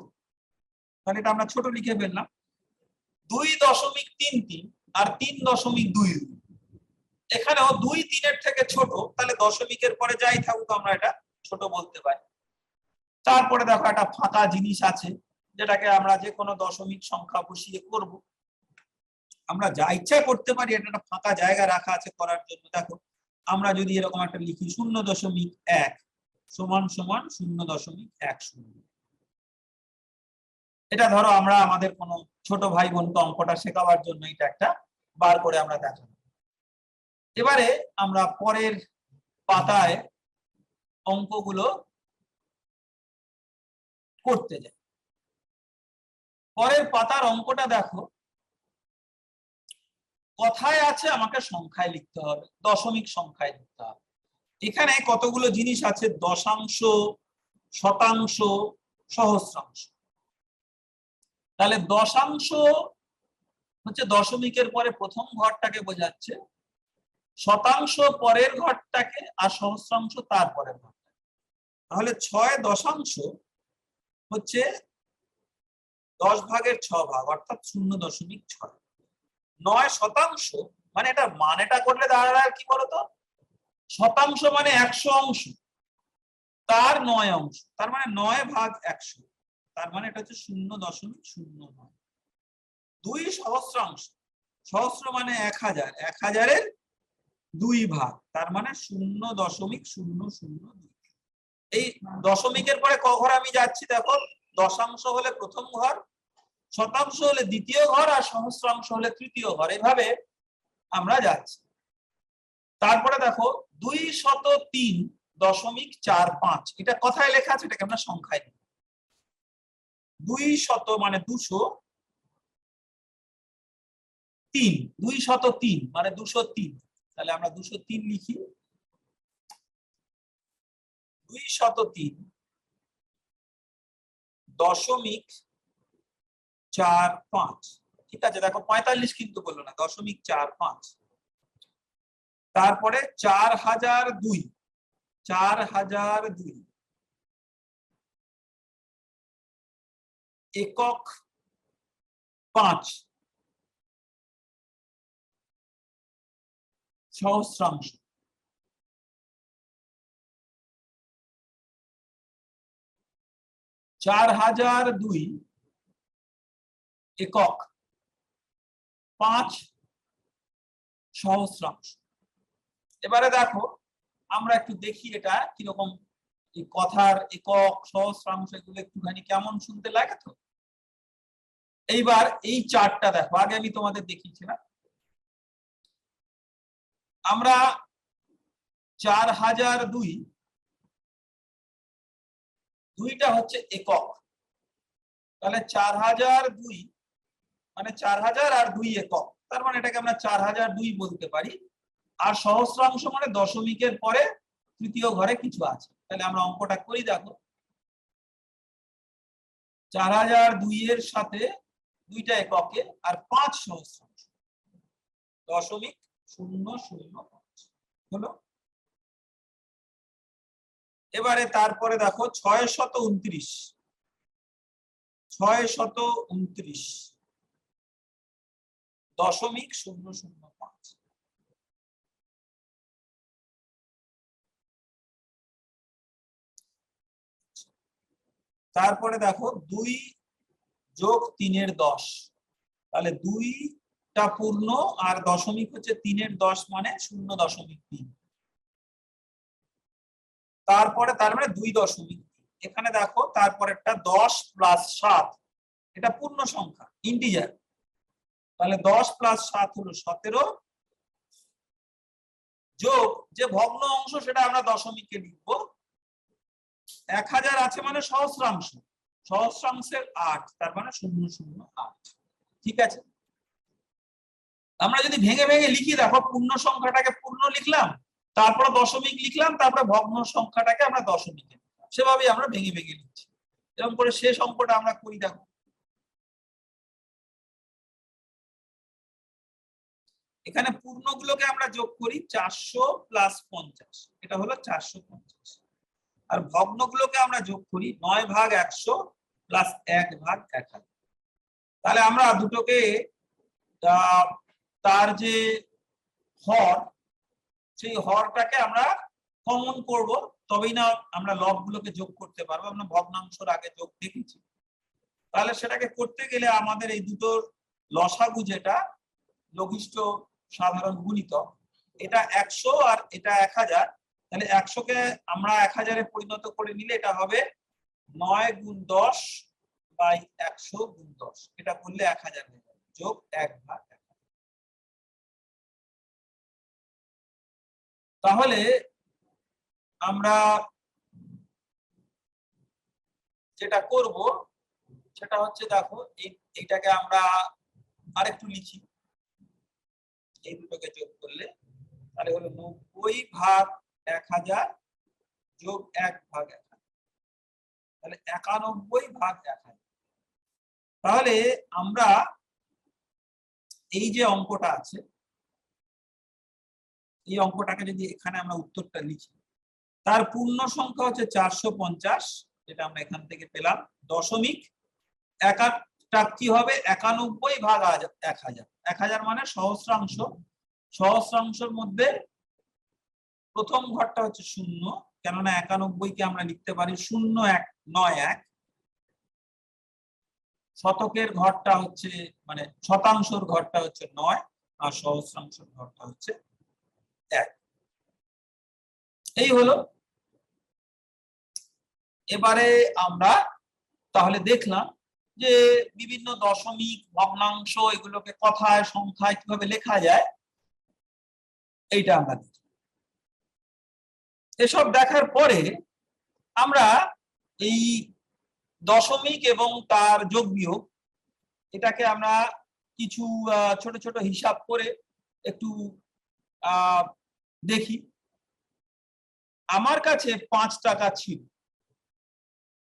তাহলে এটা আমরা ছোট লিখে ফেললাম। 2.33 আর 3.22, এখানেও 2 3-এর থেকে ছোট, তাহলে দশমিকের পরে যাই থাকুক আমরা এটা ছোট বলতে পারি। তারপরে দেখো একটা ফাঁকা জিনিস আছে, যেটাকে আমরা যে কোনো দশমিক সংখ্যা বসিয়ে করব, আমরা যা ইচ্ছা করতে পারি, এটা একটা ফাঁকা জায়গা রাখা আছে করার জন্য। দেখো আমরা যদি এরকম একটা লিখি 0.1 সমান সমান 0.10, এটা ধরো আমরা আমাদের কোনো ছোট ভাই বোনকে অঙ্কটা শেখাবার জন্য এটা একটা বার করে আমরা দেখাবো। এবারে আমরা পরের পাতায় অঙ্কগুলো করতে যাই। পরের পাতার অঙ্কটা দেখো, কথায় আছে আমাকে সংখ্যায় লিখতে হবে, দশমিক সংখ্যায় লিখতে হবে। এখানে কতগুলো জিনিস আছে, দশাংশ, শতাংশ, সহস্রাংশ। তাহলে দশাংশ হচ্ছে দশমিকের পরে প্রথম ঘরটাকে বোঝাচ্ছে, শতাংশ পরের ঘরটাকে, আর সহস্রাংশ তার পরের ঘরটাকে। তাহলে 6 দশাংশ হচ্ছে 10 ভাগের 6 ভাগ, অর্থাৎ 0.6। 9 শতাংশ মানে এটা মানেটা করলে দাঁড়ায় কি বলতো, শতাংশ মানে 100 অংশ, তার 9 অংশ, তার মানে 9 ভাগ 100, তার মানে এটা হচ্ছে 0.09। 2 সহস্রাংশ, সহস্র মানে 1000, 1000-এর 2 ভাগ, তার মানে 0.002। এই দশমিকের পরে ক ঘর আমি যাচ্ছি দেখো, দশাংশ হলে প্রথম ঘর, শতাংশ হলে দ্বিতীয় ঘর, আর সহস্রাংশ হলে তৃতীয় ঘর, এভাবে আমরা যাচ্ছি। তারপরে দেখো 203.45, এটা কথায় লেখা আছে, এটাকে আমরা সংখ্যায় লিখি। 200 মানে 203, 203 মানে 203, তাহলে আমরা 203 লিখি। 203.45, ঠিক আছে। দেখো 45 কিন্তু বললো না, 0.45। তারপরে 4002, 4002 একক 5 সহস্রাংশ। 4002 একক 5 সহস্রাংশ। এবারে দেখো আমরা একটু দেখি এটা কিরকম, এই কথার একক সহস্রাংশ এগুলো একটুখানি কেমন শুনতে লাগে তো। এইবার এই চারটা দেখো, আগে আমি তোমাদের দেখিয়েছিলাম। আমরা 4002, দুইটা হচ্ছে একক, তাহলে 4002 মানে 4000 আর 2 একক, তার মানে এটাকে আমরা 4002 বলতে পারি। আর সহস্রাংশ মানে দশমিকের পরে তৃতীয় ঘরে কিছু আছে। তাহলে আমরা অঙ্কটা করি, দেখো 4002 এর সাথে দুইটা এককে আর 5 সহস্রাংশ, 0.005 হলো। এবারে তারপরে দেখো 629, 629.005। তারপরে দেখো 2 যোগ 3-এর 10, তাহলে 2টা পূর্ণ আর দশমিক হচ্ছে 3-এর 10 মানে 0.3। তারপরে তার মানে 2.3। এখানে দেখো তারপরেরটা 10 প্লাস 7, এটা পূর্ণ সংখ্যা ইন্টিজার, তাহলে 10 প্লাস 7 হলো 17, যোগ যে ভগ্ন অংশ সেটা আমরা দশমিকে লিখবো। 1000 আছে মানে সহস্রাংশ, সহস্রাংশের 8, তার মানে 0.08। ঠিক আছে, আমরা যদি ভেঙে ভেঙে লিখি, দেখো পূর্ণ সংখ্যাটাকে পূর্ণ লিখলাম, তারপরে দশমিক লিখলাম, তারপরে ভগ্ন সংখ্যাটাকে আমরা দশমিকে, সেভাবেই আমরা ভেঙে ভেঙে লিখছি। এরকম করে শেষ অঙ্কটা আমরা করি। দেখো এখানে পূর্ণগুলোকে আমরা যোগ করি, 400 প্লাস 50, এটা হলো 450। আর ভগ্নগুলোকে আমরা যোগ করি 9 ভাগ 100 প্লাস 1 ভাগ 1000। তাহলে আমরা দুটোকে তার যে হর, সেই হরটাকে আমরা কমন করব, তবেই না আমরা লবগুলোকে যোগ করতে পারবো। আমরা ভগ্নাংশের আগে যোগ দেখেছি, তাহলে সেটাকে করতে গেলে আমাদের এই দুটোর লসাগু, যেটা লঘিষ্ঠ সাধারণ গুণিতক, এটা 100 আর এটা 1000, তাহলে 100কে আমরা 1000-এ পরিণত করে নিলে এটা হবে 9 গুণ 10 বাই 100 গুণ 10, এটা করলে 1000 হয়ে যাবে, যোগ 1 ভাগ তাহলে আমরা যেটা করব সেটা হচ্ছে, দেখো এইটাকে আমরা আরেকটু লিখি। এই দুটোকে যোগ করলে তাহলে হলো 90 ভাগ 1000 যোগ 1 ভাগ 1000, তাহলে 91 ভাগ 1000। তাহলে আমরা এই যে অঙ্কটা আছে, এই অঙ্কটাকে যদি এখানে আমরা উত্তরটা লিখি, তার পূর্ণ সংখ্যা হচ্ছে 450, যেটা আমরা এখান থেকে পেলাম। দশমিক কি হবে 91 ভাগ 1000। 1000 মানে সহস্রাংশ। সহস্রাংশের মধ্যে প্রথম ঘরটা হচ্ছে 0, কেননা 91 কে আমরা লিখতে পারি 0191। শতকের ঘরটা হচ্ছে মানে শতাংশের ঘরটা হচ্ছে 9, আর সহস্রাংশের ঘরটা হচ্ছে 1। এই হলো। এবারে আমরা তাহলে দেখলাম যে বিভিন্ন দশমিক, ভগ্নাংশ এগুলোকে কথায় সংখ্যায় কিভাবে লেখা যায়, এইটা আমরা দেখি। এসব দেখার পরে আমরা এই দশমিক এবং তার যোগ বিয়োগ, এটাকে আমরা কিছু ছোট ছোট হিসাব করে একটু দেখি। আমার কাছে 5 টাকা ছিল,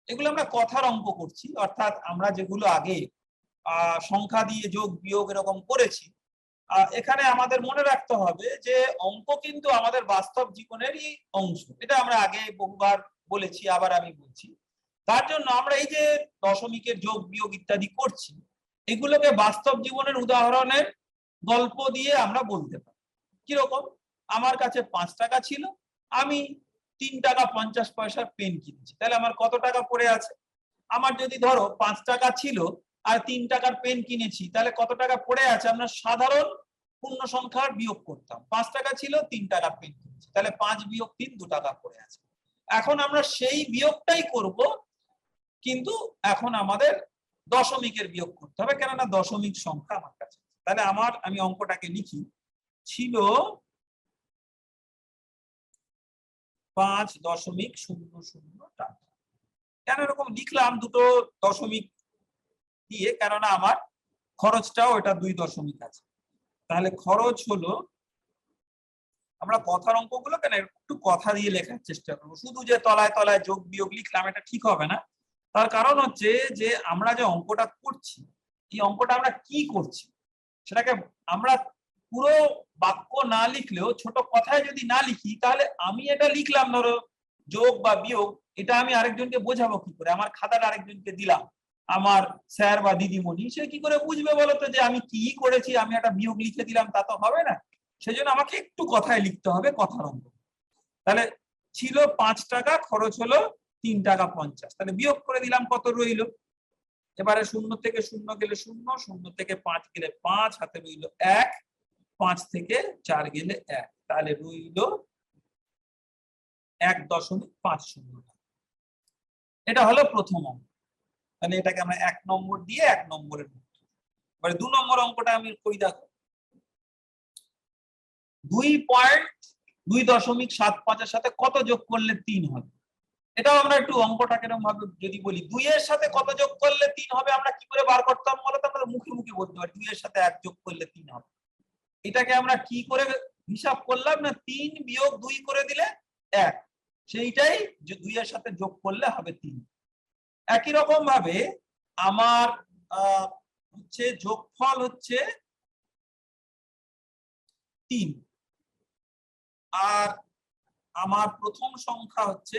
এগুলো আমরা কথার অঙ্ক করছি, অর্থাৎ আমরা যেগুলো আগে সংখ্যা দিয়ে যোগ বিয়োগ এরকম করেছি, এখানে আমাদের মনে রাখতে হবে যে অঙ্ক কিন্তু আমাদের বাস্তব জীবনেরই অংশ। এটা আমরা আগে বহুবার বলেছি, আবার আমি বলছি। তার জন্য আমরা এই যে দশমিকের যোগ বিয়োগ ইত্যাদি করছি, এগুলোকে বাস্তব জীবনের উদাহরণের গল্প দিয়ে আমরা বলতে পারি। কিরকম? আমার কাছে 5 টাকা ছিল, আমি 3 টাকা 50 পয়সার পেন কিনেছি, তাহলে আমার কত টাকা পড়ে আছে? আমার যদি ধরো 5 টাকা ছিল আর 3 টাকার পেন কিনেছি, তাহলে কত টাকা পড়ে আছে? আমরা সাধারণ পূর্ণ সংখ্যার বিয়োগ করতাম। 5 টাকা ছিল, 3 টাকার পেন কিনেছি, তাহলে 5 বিয়োগ 3, 2 টাকা পড়ে আছে। এখন আমরা সেই বিয়োগটাই করব, কিন্তু এখন আমাদের দশমিকের বিয়োগ করতে হবে, কেননা দশমিক সংখ্যা আমার কাছে। তাহলে আমি অঙ্কটাকে লিখি, ছিল 5.00 টাকা। কেন এরকম লিখলাম দুটো দশমিক দিয়ে? কেননা আমার খরচটাও এটা 2 দশমিক আছে। তাহলে খরচ হলো, আমরা কথার অঙ্কগুলো কেন একটু কথা দিয়ে লেখার চেষ্টা করবো, শুধু যে তলায় তলায় যোগ বিয়োগ লিখলাম এটা ঠিক হবে না। তার কারণ হচ্ছে যে আমরা যে অঙ্কটা করছি, এই অঙ্কটা আমরা কি করছি সেটাকে আমরা পুরো বাক্য না লিখলেও ছোট কথায় যদি না লিখি, তাহলে আমি এটা লিখলাম ধরো যোগ বা বিয়োগ, এটা আমি আরেকজনকে বোঝাবো কি করে? আমার খাতাটা আরেকজনকে দিলাম, আমার স্যার বা দিদিমণি, সে কি করে বুঝবে বলতো যে আমি কি করেছি? আমি একটা বিয়োগ লিখে দিলাম, তা তো হবে না। সেজন্য আমাকে একটু কথায় লিখতে হবে, কথার অঙ্ক। তাহলে ছিল 5 টাকা, খরচ হলো 3 টাকা 50, তাহলে বিয়োগ করে দিলাম, কত রইল? এবারে 0 থেকে 0 গেলে 0, 0 থেকে 5 গেলে 5, হাতে রইল 1, 5 থেকে 4 গেলে 1, তাহলে রইল 1.50 টাকা। এটা হলো প্রথম অঙ্ক। তাহলে এটাকে আমরা 1 নম্বর দিয়ে 1 নম্বরের মধ্যে। এবারে 2 নম্বর অঙ্কটা আমি কই, দেখো 2.75 এর সাথে কত যোগ করলে 3 হবে? এটাও আমরা একটু অঙ্কটাকে এরকম ভাবে যদি বলি, 2 এর সাথে কত যোগ করলে 3 হবে আমরা কি করে বার করতাম বলতো? আমরা মুখে মুখে বলতে পারি 2 এর সাথে 1 যোগ করলে 3 হবে। এটাকে আমরা কি করে হিসাব করলাম না, 3 বিয়োগ 2 করে দিলে 1, সেইটাই 2 এর সাথে যোগ করলে হবে 3। একই রকম ভাবে আমার হচ্ছে যোগফল হচ্ছে 3, আর আমার প্রথম সংখ্যা হচ্ছে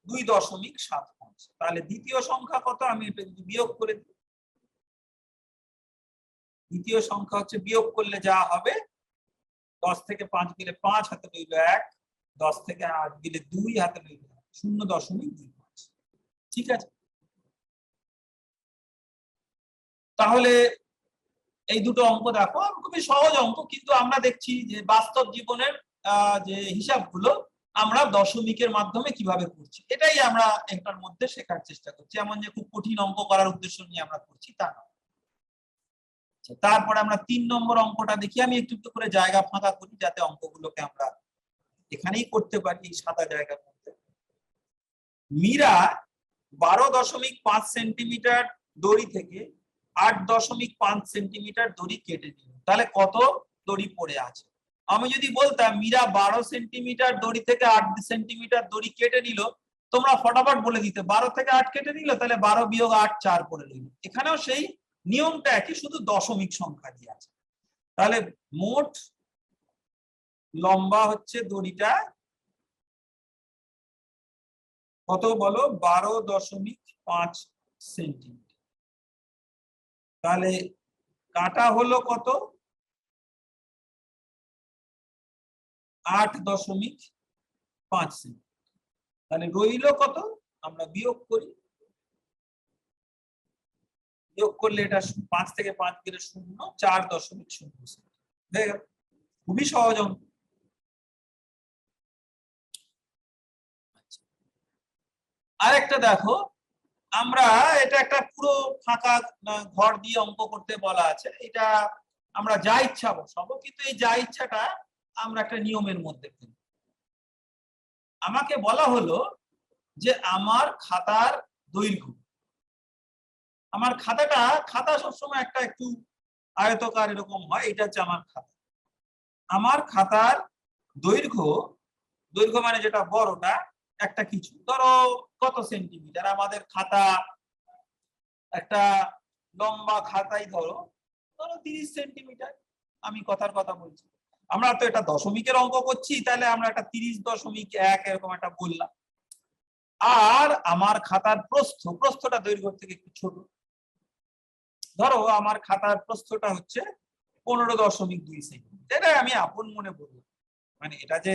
2.75। তাহলে দ্বিতীয় সংখ্যা কত? আমি এটা যদি বিয়োগ করে দিই, দ্বিতীয় সংখ্যা হচ্ছে বিয়োগ করলে যা হবে, 10 থেকে 5 গেলে 5, হাতে রইল 1, 10 থেকে 8 গেলে 2, হাতে রইল 0.25। ঠিক আছে? তাহলে এই দুটো অঙ্ক দেখো, খুবই সহজ অঙ্ক, কিন্তু আমরা দেখছি যে বাস্তব জীবনের যে হিসাবগুলো আমরা দশমিকের মাধ্যমে কিভাবে করছি, এটাই আমরা এটার মধ্যে শেখার চেষ্টা করছি। এমন যে খুব কঠিন অঙ্ক করার উদ্দেশ্য নিয়ে আমরা করছি তা না। তারপরে আমরা 3 নম্বর অঙ্কটা দেখি। আমি একটু একটু করে জায়গা ফাঁকা করি যাতে অঙ্কগুলোকে আমরা এখানেই করতে পারি, এই সাদা জায়গার মধ্যে। মীরা 12.5 সেন্টিমিটার দড়ি থেকে 8.5 সেন্টিমিটার দড়ি কেটে দিল, তাহলে কত দড়ি পড়ে আছে? আমি যদি বলতাম মীরা 12 সেন্টিমিটার দড়ি থেকে 8 সেন্টিমিটার দড়ি কেটে নিল, তোমরা ফটাফট বলে দিতে 12 থেকে 8 কেটে নিল, তাহলে 12 বিয়োগ 8 4 পড়ে রইল। এখানেও সেই নিয়মটা একই, শুধু দশমিক সংখ্যা দিয়ে আছে। তাহলে মোট লম্বা হচ্ছে দড়িটা কত বলো? 12.5 সেন্টিমিটার। তাহলে কাটা হলো কত? 8.5 সেন্টিমিটার। তাহলে রইল কত? আমরা বিয়োগ করি, বিয়োগ করলে এটা 5 থেকে 5 গেলে 0, 4.0 সেন্টিমিটার। খুবই সহজ অঙ্ক। আরেকটা দেখো, আমরা এটা একটা পুরো ফাঁকা ঘর দিয়ে অঙ্ক করতে বলা আছে। এটা আমরা যা ইচ্ছা বসাবো, কিন্তু এই যা ইচ্ছাটা আমরা একটা নিয়মের মধ্যে ফেলি। আমাকে বলা হলো যে আমার খাতার দৈর্ঘ্য, আমার খাতা সবসময় একটা একটু আয়তকার এরকম হয়, এটা হচ্ছে আমার খাতা। আমার খাতার দৈর্ঘ্য, দৈর্ঘ্য মানে যেটা বড়টা একটা কিছু, ধরো কত সেন্টিমিটার? আমাদের খাতা একটা লম্বা খাতাই ধরো 30 সেন্টিমিটার। আমি কথার কথা বলছি, আমরা তো এটা দশমিকের অঙ্ক করছি, তাহলে আমরা একটা 30.1 এরকম একটা বললাম। আর আমার খাতার প্রস্থটা দৈর্ঘ্য থেকে একটু ছোট, ধরো আমার খাতার প্রস্থটা হচ্ছে 15.2 সেন্টিমিটার। এটা আমি আপন মনে বললাম, মানে এটা যে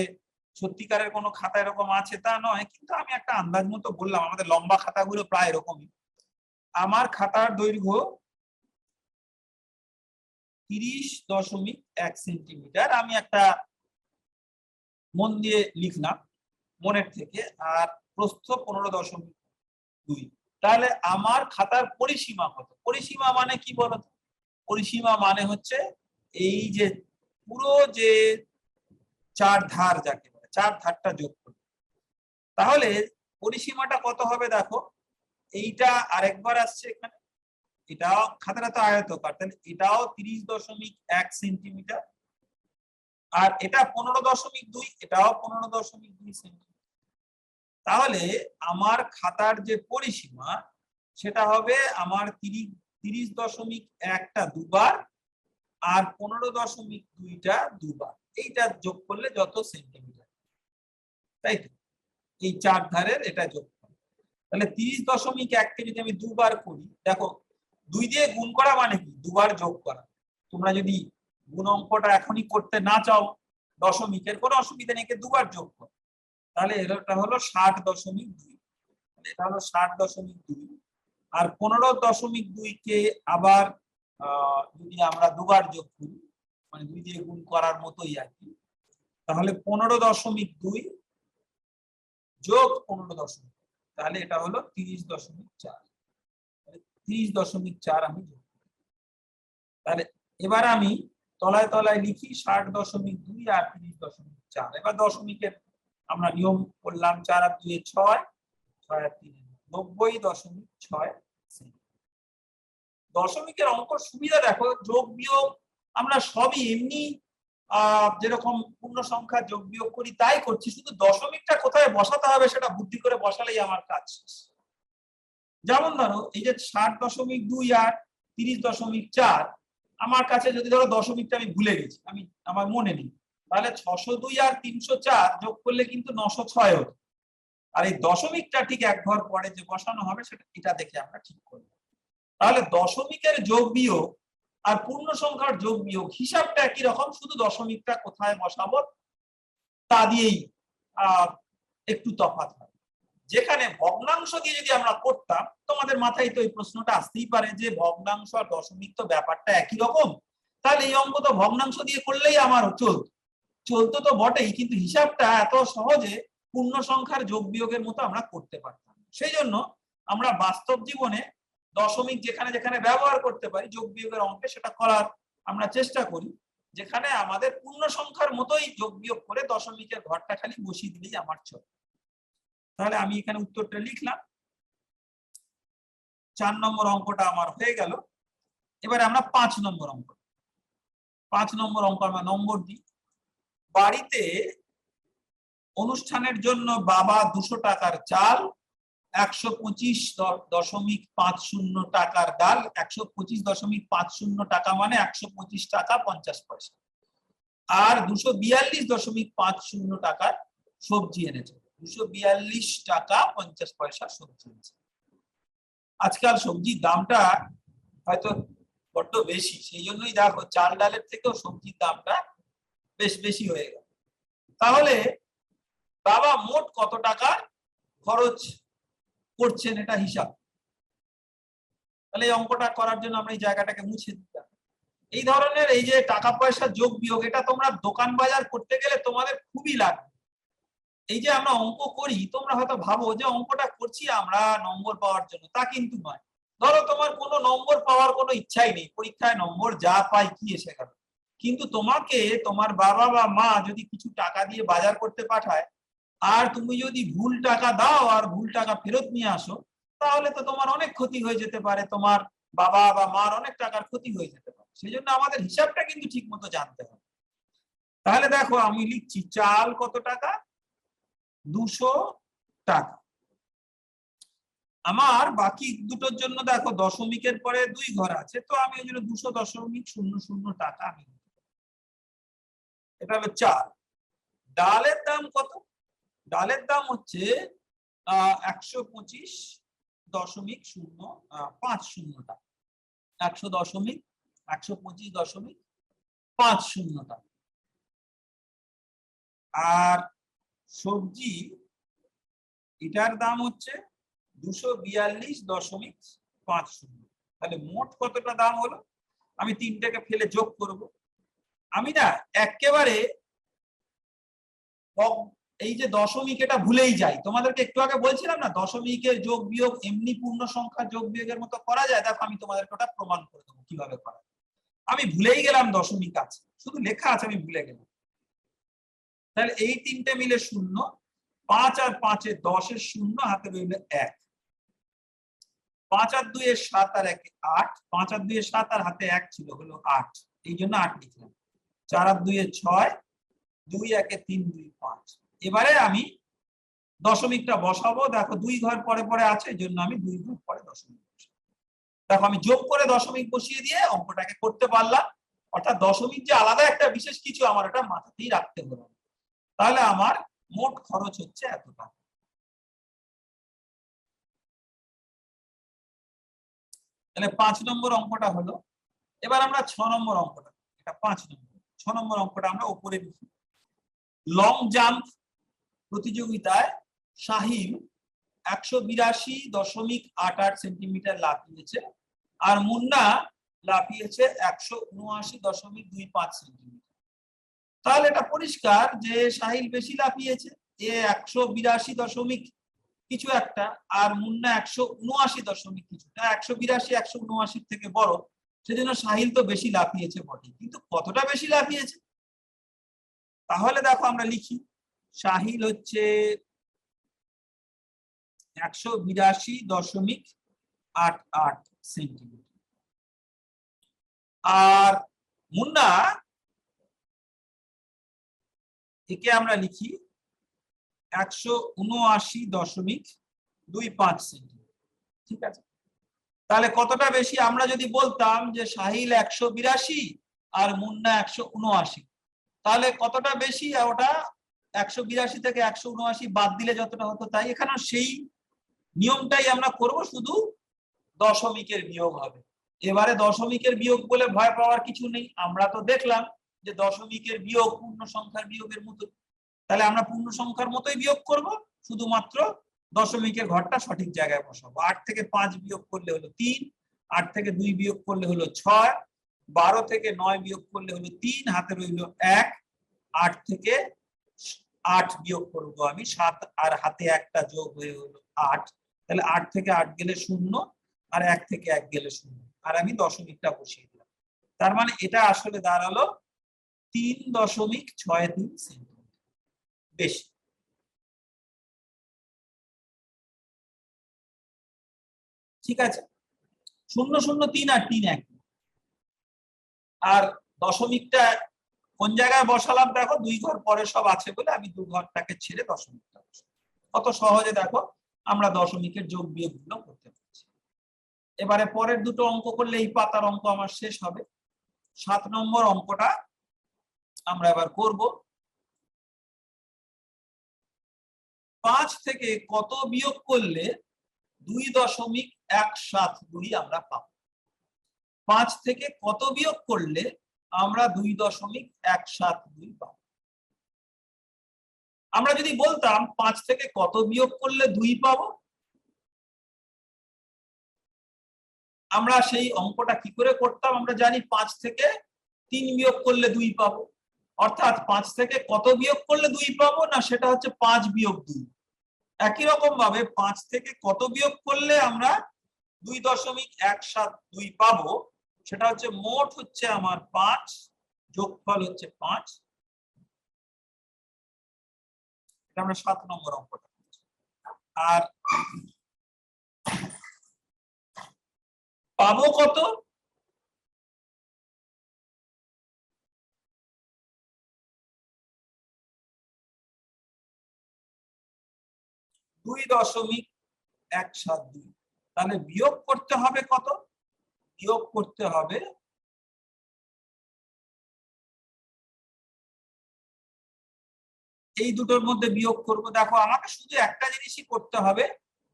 সত্যিকারের কোনো খাতা এরকম আছে তা নয়, কিন্তু আমি একটা আন্দাজ মতো বললাম। আমাদের লম্বা খাতাগুলো প্রায় এরকমই। আমার খাতার দৈর্ঘ্য 30.1 সেন্টিমিটার। আমি একটা মন দিয়ে লিখলাম মনের থেকে, আর প্রস্থ 15.2। তাহলে আমার খাতার পরিসীমা কত? পরিসীমা মানে কি বলতো? পরিসীমা মানে হচ্ছে এই যে পুরো যে 4 ধার, যাকে বলে 4 ধারটা যোগ করবে। তাহলে পরিসীমাটা কত হবে দেখো, এইটা আরেকবার আসছে এখানে, এটাও খাতাটা তো আয়তকার, তাহলে এটাও 30.1 সেন্টিমিটার, আর এটা 15.2, এটাও 15.2 সেন্টিমিটার। তাহলে আমার খাতার যে পরিসীমা সেটা হবে আমার 30.1টা দুবার আর 15.2টা দুবার, এইটা যোগ করলে যত সেন্টিমিটার, তাই তো? এই 4 ধারের এটা যোগ করলে, তাহলে 30.1কে যদি আমি দুবার করি, দেখো 2 দিয়ে গুণ করা মানে কি? দুবার যোগ করা। তোমরা যদি গুণ অঙ্কটা এখনই করতে না চাও দশমিকের, কোনো অসুবিধা নেই, দুবার যোগ করো। তাহলে এটা হলো 60.2, এটা হলো 60.2। আর 15.2কে আবার যদি আমরা দুবার যোগ করি, মানে 2 দিয়ে গুণ করার মতোই আর কি, তাহলে 15.2 যোগ 15.2, তাহলে এটা হলো 30.4। 30.4 আমি যোগ করি। তাহলে এবার আমি তলায় তলায় লিখি 60.2 আর 30.4। এবার দশমিকের আমরা নিয়ম করলাম, 4 আর 2 6, 6 আর 3 90.6 সেন্টিমিটার। দশমিকের অঙ্ক সুবিধা দেখো, যোগ বিয়োগ আমরা সবই এমনি যেরকম পূর্ণ সংখ্যা যোগ বিয়োগ করি তাই করছি, শুধু দশমিকটা কোথায় বসাতে হবে সেটা বুদ্ধি করে বসালেই আমার কাজ শেষ। যেমন ধরো এই যে 60.2 আর 30.4, আমার কাছে যদি ধরো দশমিকটা আমি ভুলে গেছি, আমি আমার মনে নেই, তাহলে 602 আর 304 যোগ করলে কিন্তু 906 হতো। আর এই দশমিকটা ঠিক এক ঘর পরে যে বসানো হবে সেটা এটা দেখে আমরা ঠিক করব। তাহলে দশমিকের যোগ বিয়োগ আর পূর্ণ সংখ্যার যোগ বিয়োগ হিসাবটা একই রকম, শুধু দশমিকটা কোথায় বসাবো তা দিয়েই একটু তফাৎ হয়। যেখানে ভগ্নাংশ দিয়ে যদি আমরা করতাম, তোমাদের মাথায় তো এই প্রশ্নটা আসতেই পারে যে ভগ্নাংশ আর দশমিক তো ব্যাপারটা একই রকম, তাহলে এই অঙ্ক তো ভগ্নাংশ দিয়ে করলেই আমার চলতো তো বটেই, কিন্তু হিসাবটা এত সহজে পূর্ণ সংখ্যার যোগ বিয়োগের মতো আমরা করতে পারতাম। সেই জন্য আমরা বাস্তব জীবনে দশমিক যেখানে যেখানে ব্যবহার করতে পারি যোগ বিয়োগের অঙ্কে সেটা করার আমরা চেষ্টা করি, যেখানে আমাদের পূর্ণ সংখ্যার মতোই যোগ বিয়োগ করে দশমিকের ঘরটা খালি বসিয়ে দিলেই আমার চলে। তাহলে আমি এখানে উত্তরটা লিখলাম। 4 নম্বর অঙ্কটা আমার হয়ে গেল। এবারে আমরা 5 নম্বর অঙ্ক। 5 নম্বর অঙ্ক আমরা নম্বর দিই। বাড়িতে অনুষ্ঠানের জন্য বাবা 200 টাকার চাল, 125.50 টাকার ডাল, 125.50 টাকা মানে 125 টাকা 50 পয়সা, আর 242.50 টাকার সবজি এনেছে। 242 টাকা 50 পয়সা সবজি এনেছে। আজকাল সবজির দামটা হয়তো বড্ড বেশি, সেই জন্যই দেখো চাল ডালের থেকেও সবজির দামটা বেশ বেশি হয়ে গেল। তাহলে বাবা মোট কত টাকা খরচ করছেন এটা হিসাব। তাহলে এই অঙ্কটা করার জন্য আমরা এই জায়গাটাকে মুছে দিতাম। এই ধরনের এই যে টাকা পয়সা যোগ বিয়োগ, এটা তোমরা দোকান বাজার করতে গেলে তোমাদের খুবই লাগবে। এই যে আমরা অঙ্ক করি, তোমরা হয়তো ভাবো যে অঙ্কটা করছি আমরা নম্বর পাওয়ার জন্য, তা কিন্তু নয়। ধরো তোমার কোনো নম্বর পাওয়ার কোনো ইচ্ছাই নেই, পরীক্ষায় নম্বর যা পাই কি এসে গেল, কিন্তু তোমাকে তোমার বাবা বা মা যদি কিছু টাকা দিয়ে বাজার করতে পাঠায়, আর তুমি যদি ভুল টাকা দাও আর ভুল টাকা ফেরত নিয়ে আসো, তাহলে তো তোমার অনেক ক্ষতি হয়ে যেতে পারে, তোমার বাবা বা মার অনেক টাকার ক্ষতি হয়ে যেতে পারে। সেই জন্য আমাদের হিসাবটা কিন্তু ঠিক মতো জানতে হবে। তাহলে দেখো আমি লিখছি চাল কত টাকা, 200 টাকা। আমার বাকি দুটোর জন্য দেখো দশমিকের পরে 2 ঘর আছে, তো আমি ওই জন্য 200.00 টাকা আমি, এটা হলো চাল। ডালের দাম কত? ডালের দাম হচ্ছে 125.50 টাকা। 125.50 টাকা। আর সবজি এটার দাম হচ্ছে 242.50। তাহলে মোট কতটা দাম হলো? আমি 3টাকে ফেলে যোগ করব। আমি না একেবারে এই যে দশমিক এটা ভুলেই যাই। তোমাদেরকে একটু আগে বলছিলাম না দশমিকের যোগ বিয়োগ এমনি পূর্ণ সংখ্যা যোগ বিয়োগের মতো করা যায়। দেখো আমি তোমাদেরকে ওটা প্রমাণ করে দেবো কিভাবে করা যায়। আমি ভুলেই গেলাম দশমিক আছে, শুধু লেখা আছে আমি ভুলে গেলাম। তাহলে এই 3টে মিলে 0, 5 আর 5 10 0, হাতে রইল 1। 5 আর 2 7 আর 1 8, 5 আর 2 7 আর হাতে 1 ছিল হলো 8, এই জন্য 8 লিখলাম। 4 আর 2 6, 2 1 3 2 5। এবারে আমি দশমিকটা বসাবো। দেখো 2 ঘর পরে পরে আছে, এই জন্য আমি 2 ঘর পরে দশমিক বসাবো। দেখো আমি যোগ করে দশমিক বসিয়ে দিয়ে অঙ্কটাকে করতে পারলাম। অর্থাৎ দশমিক যে আলাদা একটা বিশেষ কিছু আমার এটা মাথাতেই রাখতে হলো। তাহলে আমার মোট খরচ হচ্ছে এত টাকা। তাহলে 5 নম্বর অঙ্কটা হলো। এবার আমরা 6 নম্বর অঙ্কটা, এটা 5 নম্বর, 6 নম্বর অঙ্কটা আমরা উপরে লিখি। লং জাম্প প্রতিযোগিতায় শাহিল 182.88 সেন্টিমিটার লাফিয়েছে, আর মুন্না লাফিয়েছে 179.25 সেন্টিমিটার। তাহলে এটা পরিষ্কার যে শাহিল বেশি লাফিয়েছে, এ 182 কিছু একটা, আর মুন্না 179 কিছু। 182 179 থেকে বড়, সেজন্য শাহিল তো বেশি লাফিয়েছে বটে, কিন্তু কতটা বেশি লাফিয়েছে? তাহলে দেখো আমরা লিখি শাহিল হচ্ছে 182.88 সেন্টিমিটার, আর মুন্না একে আমরা লিখি 179.25 সেন্টিমিটার। ঠিক আছে, তাহলে কতটা বেশি? আমরা যদি বলতাম যে শাহিল 182 আর মুন্না 179, তাহলে কতটা বেশি? ওটা 182 থেকে 179 বাদ দিলে যতটা হতো তাই। এখানে সেই নিয়মটাই আমরা করব, শুধু দশমিকের বিয়োগ হবে। এবারে দশমিকের বিয়োগ বলে ভয় পাওয়ার কিছু নেই, আমরা তো দেখলাম যে দশমিকের বিয়োগ পূর্ণ সংখ্যার বিয়োগের মতো। তাহলে আমরা পূর্ণ সংখ্যার মতোই বিয়োগ করব, শুধুমাত্র দশমিকের ঘরটা সঠিক জায়গায় বসাবো। 8 থেকে 5 বিয়োগ করলে হলো 3, 8 থেকে 2 বিয়োগ করলে হলো 6, 12 থেকে 9 বিয়োগ করলে হলো 3, হাতে রইল 1, 8 থেকে 8 বিয়োগ করবো আমি 7, আর হাতে একটা যোগ হয়ে হলো 8। তাহলে 8 থেকে 8 গেলে 0, আর 1 থেকে 1 গেলে 0, আর আমি দশমিকটা বসিয়ে দিলাম। তার মানে এটা আসলে দাঁড়ালো 3.63 সেন্টিমিটার। বেশি। ঠিক আছে, 0.03 আর 3 এক। আর দশমিকটা কোন জায়গায় বসালাম দেখো, 2 ঘর পরে সব আছে বলে আমি 2 ঘরটাকে ছেড়ে দশমিকটা বসালাম। কত সহজে দেখো আমরা দশমিকের যোগ বিয়োগ গুলো করতে পারছি। এবারে পরের দুটো অঙ্ক করলে এই পাতার অঙ্ক আমার শেষ হবে। 7 নম্বর অঙ্কটা আমরা এবার করব। 5 থেকে কত বিয়োগ করলে 2.172 আমরা পাবো? 5 থেকে কত বিয়োগ করলে আমরা 2.172 পাবো? আমরা যদি বলতাম 5 থেকে কত বিয়োগ করলে 2 পাবো, আমরা সেই অঙ্কটা কি করে করতাম? আমরা জানি 5 থেকে 3 বিয়োগ করলে 2 পাবো। অর্থাৎ 5 থেকে কত বিয়োগ করলে 2 পাবো? না, সেটা হচ্ছে 5 বিয়োগ 2। একই রকম ভাবে 5 থেকে কত বিয়োগ করলে আমরা 2.172 পাবো? সেটা হচ্ছে মোট হচ্ছে আমার 5, যোগফল হচ্ছে 5। এটা আমরা 7 নম্বর অঙ্কটা। আর পাবো কত? 2.172। তাহলে বিয়োগ করতে হবে কত? বিয়োগ করতে হবে এই দুটোর মধ্যে বিয়োগ করব। দেখো আমাকে শুধু একটা জিনিসই করতে হবে,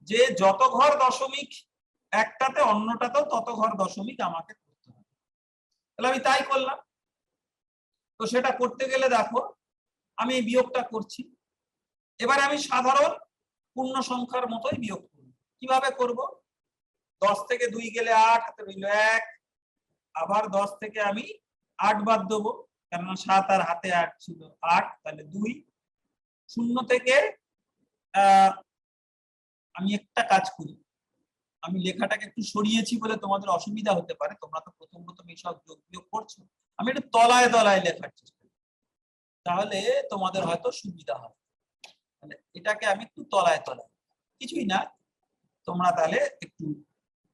যে যত ঘর দশমিক একটাতে অন্যটাতেও তত ঘর দশমিক আমাকে করতে হবে। তাহলে আমি তাই করলাম। তো সেটা করতে গেলে দেখো আমি এই বিয়োগটা করছি। এবারে আমি সাধারণ পূর্ণ সংখ্যার মতোই বিয়োগ করব। কিভাবে করব? 10 থেকে 2 গেলে 8, হাতে রইল 1। আবার 10 থেকে আমি 8 বাদ দেবো, কেননা 7 আর হাতে 8 ছিল, 8, তাহলে 2। 0 থেকে আমি একটা কাজ করি, আমি লেখাটাকে একটু সরিয়েছি বলে তোমাদের অসুবিধা হতে পারে, তোমরা তো প্রথম এইসব যোগ বিয়োগ করছো। আমি একটু তলায় তলায় লেখার চেষ্টা করি, তাহলে তোমাদের হয়তো সুবিধা হবে। তাহলে এটাকে আমি একটু তলায় তলায়, কিছুই না, তোমরা তাহলে একটু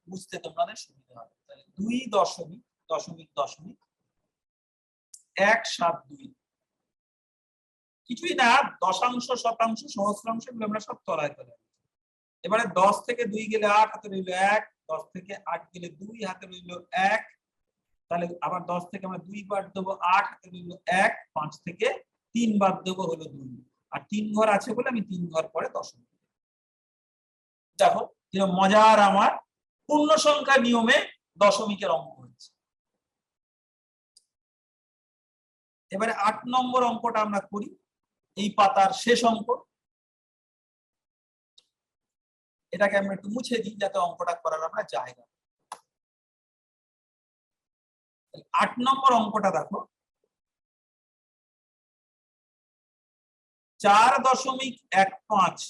বুঝতে তোমাদের সুবিধা হবে। তাহলে 2.172, কিছুই না, দশাংশ, শতাংশ, সহস্রাংশ এগুলো আমরা সব তলায় তলায়। এবারে 10 থেকে 2 গেলে 8, হাতে রইল 1। 10 থেকে 8 গেলে 2, হাতে রইল 1। তাহলে আবার 10 থেকে আমরা 2 বাদ দেবো, 8, হাতে রইল 1। 5 থেকে 3 বাদ দেবো, হলো 2। আর 3 ঘর আছে বলে আমি 3 ঘর পরে দশমিক। দেখো যে মজার আমার পূর্ণ সংখ্যা নিয়মে দশমিকের অঙ্ক হচ্ছে। এবারে 8 নম্বর অঙ্কটা আমরা করি, এই পাতার শেষ অঙ্ক। এটাকে আমরা একটু মুছে দিই যাতে অঙ্কটা করার আমরা জায়গা। 8 নম্বর অঙ্কটা দেখো, 4.15,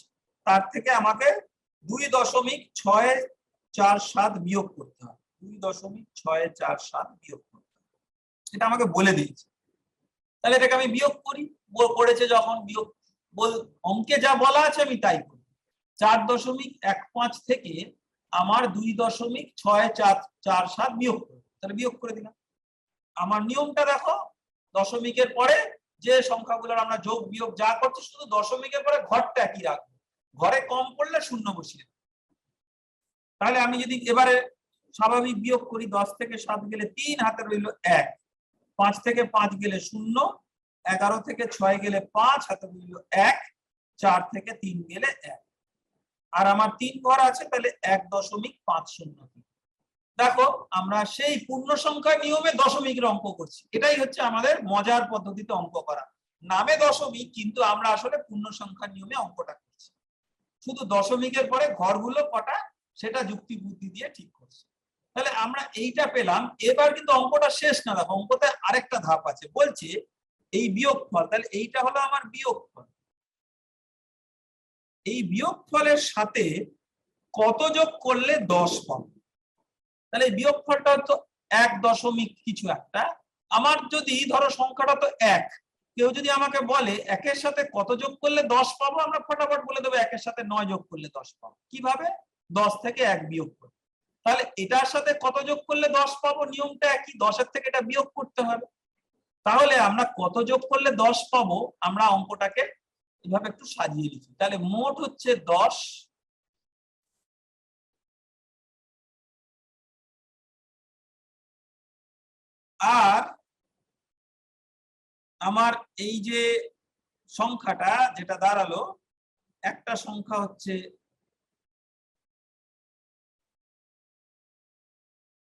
তার থেকে আমাকে 2.647 বিয়োগ করতে হবে। 2.647 বিয়োগ করতে হবে, এটা আমাকে বলে দিয়েছে। তাহলে এটাকে আমি বিয়োগ করি, পড়েছে যখন বিয়োগ অঙ্কে যা বলা আছে আমি তাই করি। 4.15 থেকে আমার 2.647 বিয়োগ করব, তাহলে বিয়োগ করে দিলাম। আমার নিয়মটা দেখো, দশমিকের পরে যে সংখ্যাগুলোর আমরা যোগ বিয়োগ যা করছি, শুধু দশমিকের পরে ঘরটা একই রাখবো, ঘরে কম পড়লে শূন্য বসিয়ে। তাহলে আমি যদি এবারে স্বাভাবিক বিয়োগ করি, 10 থেকে 7 গেলে 3, হাতে রইল 1। 5 থেকে 5 গেলে 0। 11 থেকে 6 গেলে 5, হাতে রইল 1। 4 থেকে 3 গেলে 1। আর আমার 3 ঘর আছে, তাহলে 1.50। দেখো আমরা সেই পূর্ণ সংখ্যা নিয়মে দশমিকের অঙ্ক করছি। এটাই হচ্ছে আমাদের মজার পদ্ধতিতে অঙ্ক করা। নামে দশমিক, কিন্তু আমরা আসলে পূর্ণ সংখ্যা নিয়মে অঙ্কটা করছি। শুধু দশমিকের পরে ঘরগুলো কটা সেটা যুক্তি বুদ্ধি দিয়ে ঠিক করছি। তাহলে আমরা এইটা পেলাম। এবার কিন্তু অঙ্কটা শেষ না, দেখো অঙ্কতে আরেকটা ধাপ আছে। বলছে এই বিয়োগফল, তাহলে এইটা হলো আমার বিয়োগফল। এই বিয়োগফলের সাথে কত যোগ করলে 10 পাবো? তাহলে এই বিয়োগফলটা হচ্ছে 1 দশমিক কিছু একটা। আমার যদি ধরো সংখ্যাটা তো 1, কেউ যদি আমাকে বলে 1 এর সাথে কত যোগ করলে 10 পাবো, আমরা ফটাফট বলে দেবো 1 এর সাথে 9 যোগ করলে 10 পাবো। কিভাবে? 10 থেকে 1 বিয়োগ করে। তাহলে এটার সাথে কত যোগ করলে 10 পাবো, নিয়মটা একই, 10 এর থেকে এটা বিয়োগ করতে হবে। তাহলে আমরা কত যোগ করলে 10 পাবো, আমরা অঙ্কটাকে এভাবে একটু সাজিয়ে লিখি। তাহলে মোট হচ্ছে 10, আর আমার এই যে সংখ্যাটা যেটা দাঁড়ালো, একটা সংখ্যা হচ্ছে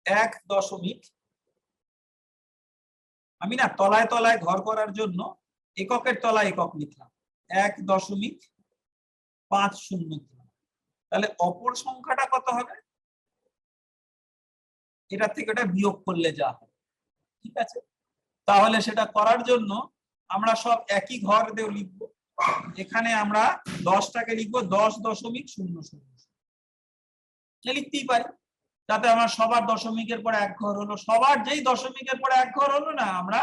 1 দশমিক, আমি না তলায় তলায় ঘর করার জন্য এককের তলায় একক লিখলাম, 1.50। তাহলে অপর সংখ্যাটা কত হবে, এটা থেকে এটা বিয়োগ করলে যা হবে। ঠিক আছে, তাহলে সেটা করার জন্য আমরা সব একই ঘর দিয়ে লিখবো। এখানে আমরা 10টাকে লিখবো 10.00 লিখতেই পারি, তাতে আমার সবার দশমিকের পরে এক ঘর হলো। সবার যেই দশমিকের পরে এক ঘর হলো না, আমরা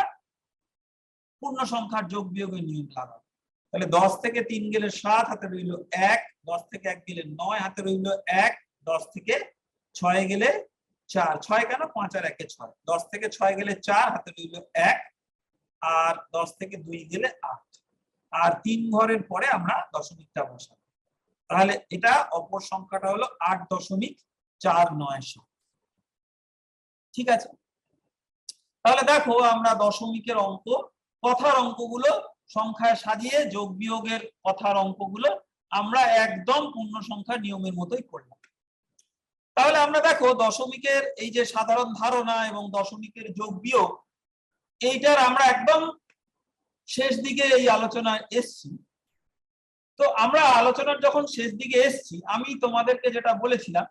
পূর্ণ সংখ্যার যোগ বিয়োগের নিয়ম লাগাবো। তাহলে 10 থেকে 3 গেলে 7, হাতে রইল 1, 10 থেকে 1 গেলে 9, হাতে রইল 1, 10 থেকে 6 গেলে 4, 6 কেন, 5 আর 1 6, 10 থেকে 6 গেলে 4, হাতে রইল 1, আর 10 থেকে 2 গেলে 8, আর 3 ঘরের পরে আমরা দশমিকটা বসাবো। তাহলে এটা অপর সংখ্যাটা হলো 8.497। ঠিক আছে, তাহলে দেখো আমরা দশমিকের অঙ্ক, কথার অঙ্কগুলো সংখ্যায় সাজিয়ে যোগ বিয়োগের কথার অঙ্কগুলো আমরা একদম পূর্ণ সংখ্যার নিয়মের মতোই করলাম। তাহলে আমরা দেখো দশমিকের এই যে সাধারণ ধারণা এবং দশমিকের যোগ বিয়োগ, এইটার আমরা একদম শেষ দিকে এই আলোচনায় এসছি। তো আমরা আলোচনার যখন শেষ দিকে এসছি, আমি তোমাদেরকে যেটা বলেছিলাম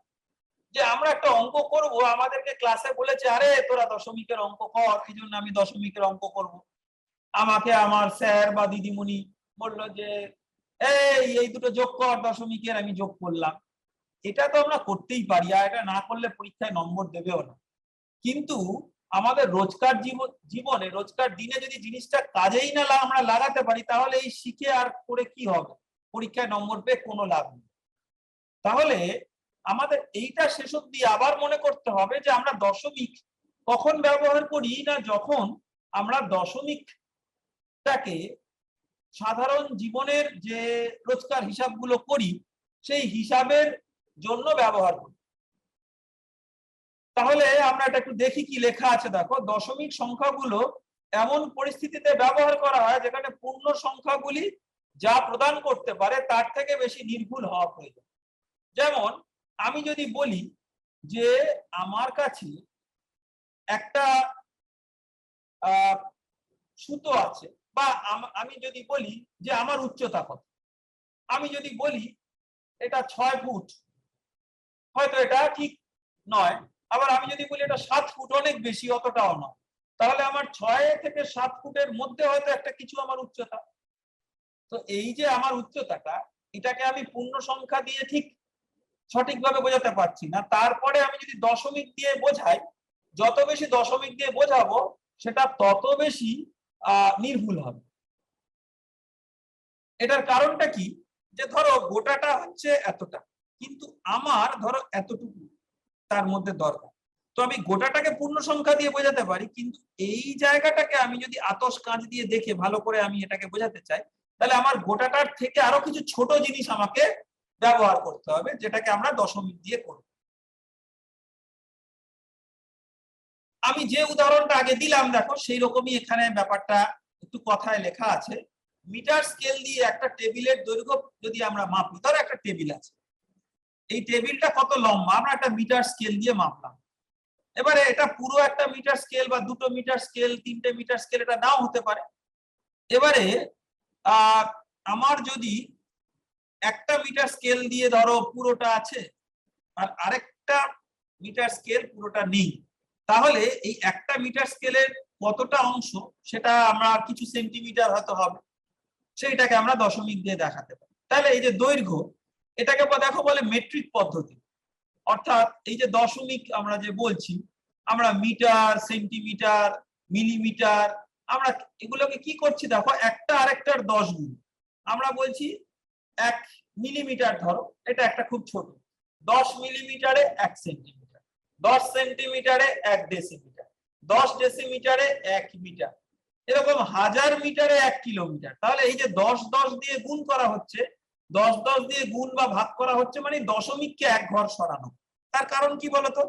যে আমরা একটা অঙ্ক করব, আমাদেরকে ক্লাসে বলেছে আরে তোরা দশমিকের অঙ্ক কর, এই জন্য আমি দশমিকের অঙ্ক করব। আমাকে আমার স্যার বা দিদিমণি বললো যে এই দুটো যোগ কর দশমিকের, আমি যোগ করলাম। এটা তো আমরা করতেই পারি, আর এটা না করলে পরীক্ষায় নম্বর দেবেও না। কিন্তু আমাদের রোজকার জীবনে রোজকার দিনে যদি জিনিসটা কাজেই না আমরা লাগাতে পারি, তাহলে এই শিখে আর করে কি হবে, পরীক্ষায় নম্বর পেয়ে কোনো লাভ নেই। তাহলে আমাদের এইটা শেষ অবধি আবার মনে করতে হবে যে আমরা দশমিক কখন ব্যবহার করি না, যখন আমরা দশমিকটাকে সাধারণ জীবনের যে রোজকার হিসাবগুলো করি সেই হিসাবের জন্য ব্যবহার করি। তাহলে আমরা এটা একটু দেখি কি লেখা আছে। দেখো, দশমিক সংখ্যাগুলো এমন পরিস্থিতিতে ব্যবহার করা হয় যেখানে পূর্ণ সংখ্যাগুলি যা প্রদান করতে পারে তার থেকে বেশি নির্ভুল হওয়া প্রয়োজন। যেমন আমি যদি বলি যে আমার কাছে একটা সুতো আছে, বা আমি যদি বলি যে আমার উচ্চতা কত, আমি যদি বলি এটা 6 ফুট, হয়তো এটা ঠিক নয়। আবার আমি যদি বলি এটা 7 ফুট, অনেক বেশি, অতটাও নয়। তাহলে আমার 6 থেকে 7 ফুটের মধ্যে হয়তো একটা কিছু আমার উচ্চতা। তো এই যে আমার উচ্চতাটা, এটাকে আমি পূর্ণ সংখ্যা দিয়ে ঠিক সঠিকভাবে বোঝাতে পারছি না। তারপরে আমি যদি দশমিক দিয়ে বোঝাই, যত বেশি দশমিক দিয়ে বোঝাবো সেটা তত বেশি নির্ভুল হবে। এটার কারণটা কি, যে ধরো গোটাটা হচ্ছে এতটা, কিন্তু আমার ধরো এতটুকু তার মধ্যে দরকার, তো আমি গোটাটাকে পূর্ণ সংখ্যা দিয়ে বোঝাতে পারি, কিন্তু এই জায়গাটাকে আমি যদি আতশ কাঁচ দিয়ে দেখে ভালো করে আমি এটাকে বোঝাতে চাই, তাহলে আমার গোটাটার থেকে আরো কিছু ছোট জিনিস আমাকে ব্যবহার করতে হবে, যেটাকে আমরা দশমিক দিয়ে করব। আমি যে উদাহরণটা আগে দিলাম, দেখো সেই রকমই এখানে ব্যাপারটা একটু কথায় লেখা আছে। মিটার স্কেল দিয়ে একটা টেবিলের দৈর্ঘ্য যদি আমরা মাপি, ধরো একটা টেবিল আছে, এই টেবিলটা কত লম্বা আমরা একটা মিটার স্কেল দিয়ে মাপলাম। এবারে এটা পুরো একটা মিটার স্কেল বা 2টো মিটার স্কেল, 3টে মিটার স্কেল, এটা নাও হতে পারে। এবারে আমার যদি একটা মিটার স্কেল দিয়ে ধরো পুরোটা আছে, আর আরেকটা মিটার স্কেল পুরোটা নেই, তাহলে এই একটা মিটার স্কেলের কতটা অংশ সেটা আমরা কিছু সেন্টিমিটার হয়তো হবে, সেইটাকে আমরা দশমিক দিয়ে দেখাতে পারি। তাহলে এই যে দৈর্ঘ্য, এটাকে দেখো বলে মেট্রিক পদ্ধতি। অর্থাৎ এই যে দশমিক আমরা যে বলছি, আমরা মিটার, সেন্টিমিটার, মিলিমিটার, আমরা এগুলোকে কি করছি দেখো, একটা আরেকটার 10 গুণ। আমরা বলছি 1 মিলিমিটার, ধরো এটা একটা খুব ছোট, 10 মিলিমিটারে 1 সেন্টিমিটার, 10 সেন্টিমিটারে 1 ডেসিমিটার, 10 ডেসিমিটারে 1 মিটার, এরকম 1000 মিটারে 1 কিলোমিটার। তাহলে এই যে 10 10 দিয়ে গুণ করা হচ্ছে, 10 10 দিয়ে গুণ বা ভাগ করা হচ্ছে, মানে দশমিককে এক ঘর সরানো। তার কারণ কি বলতো,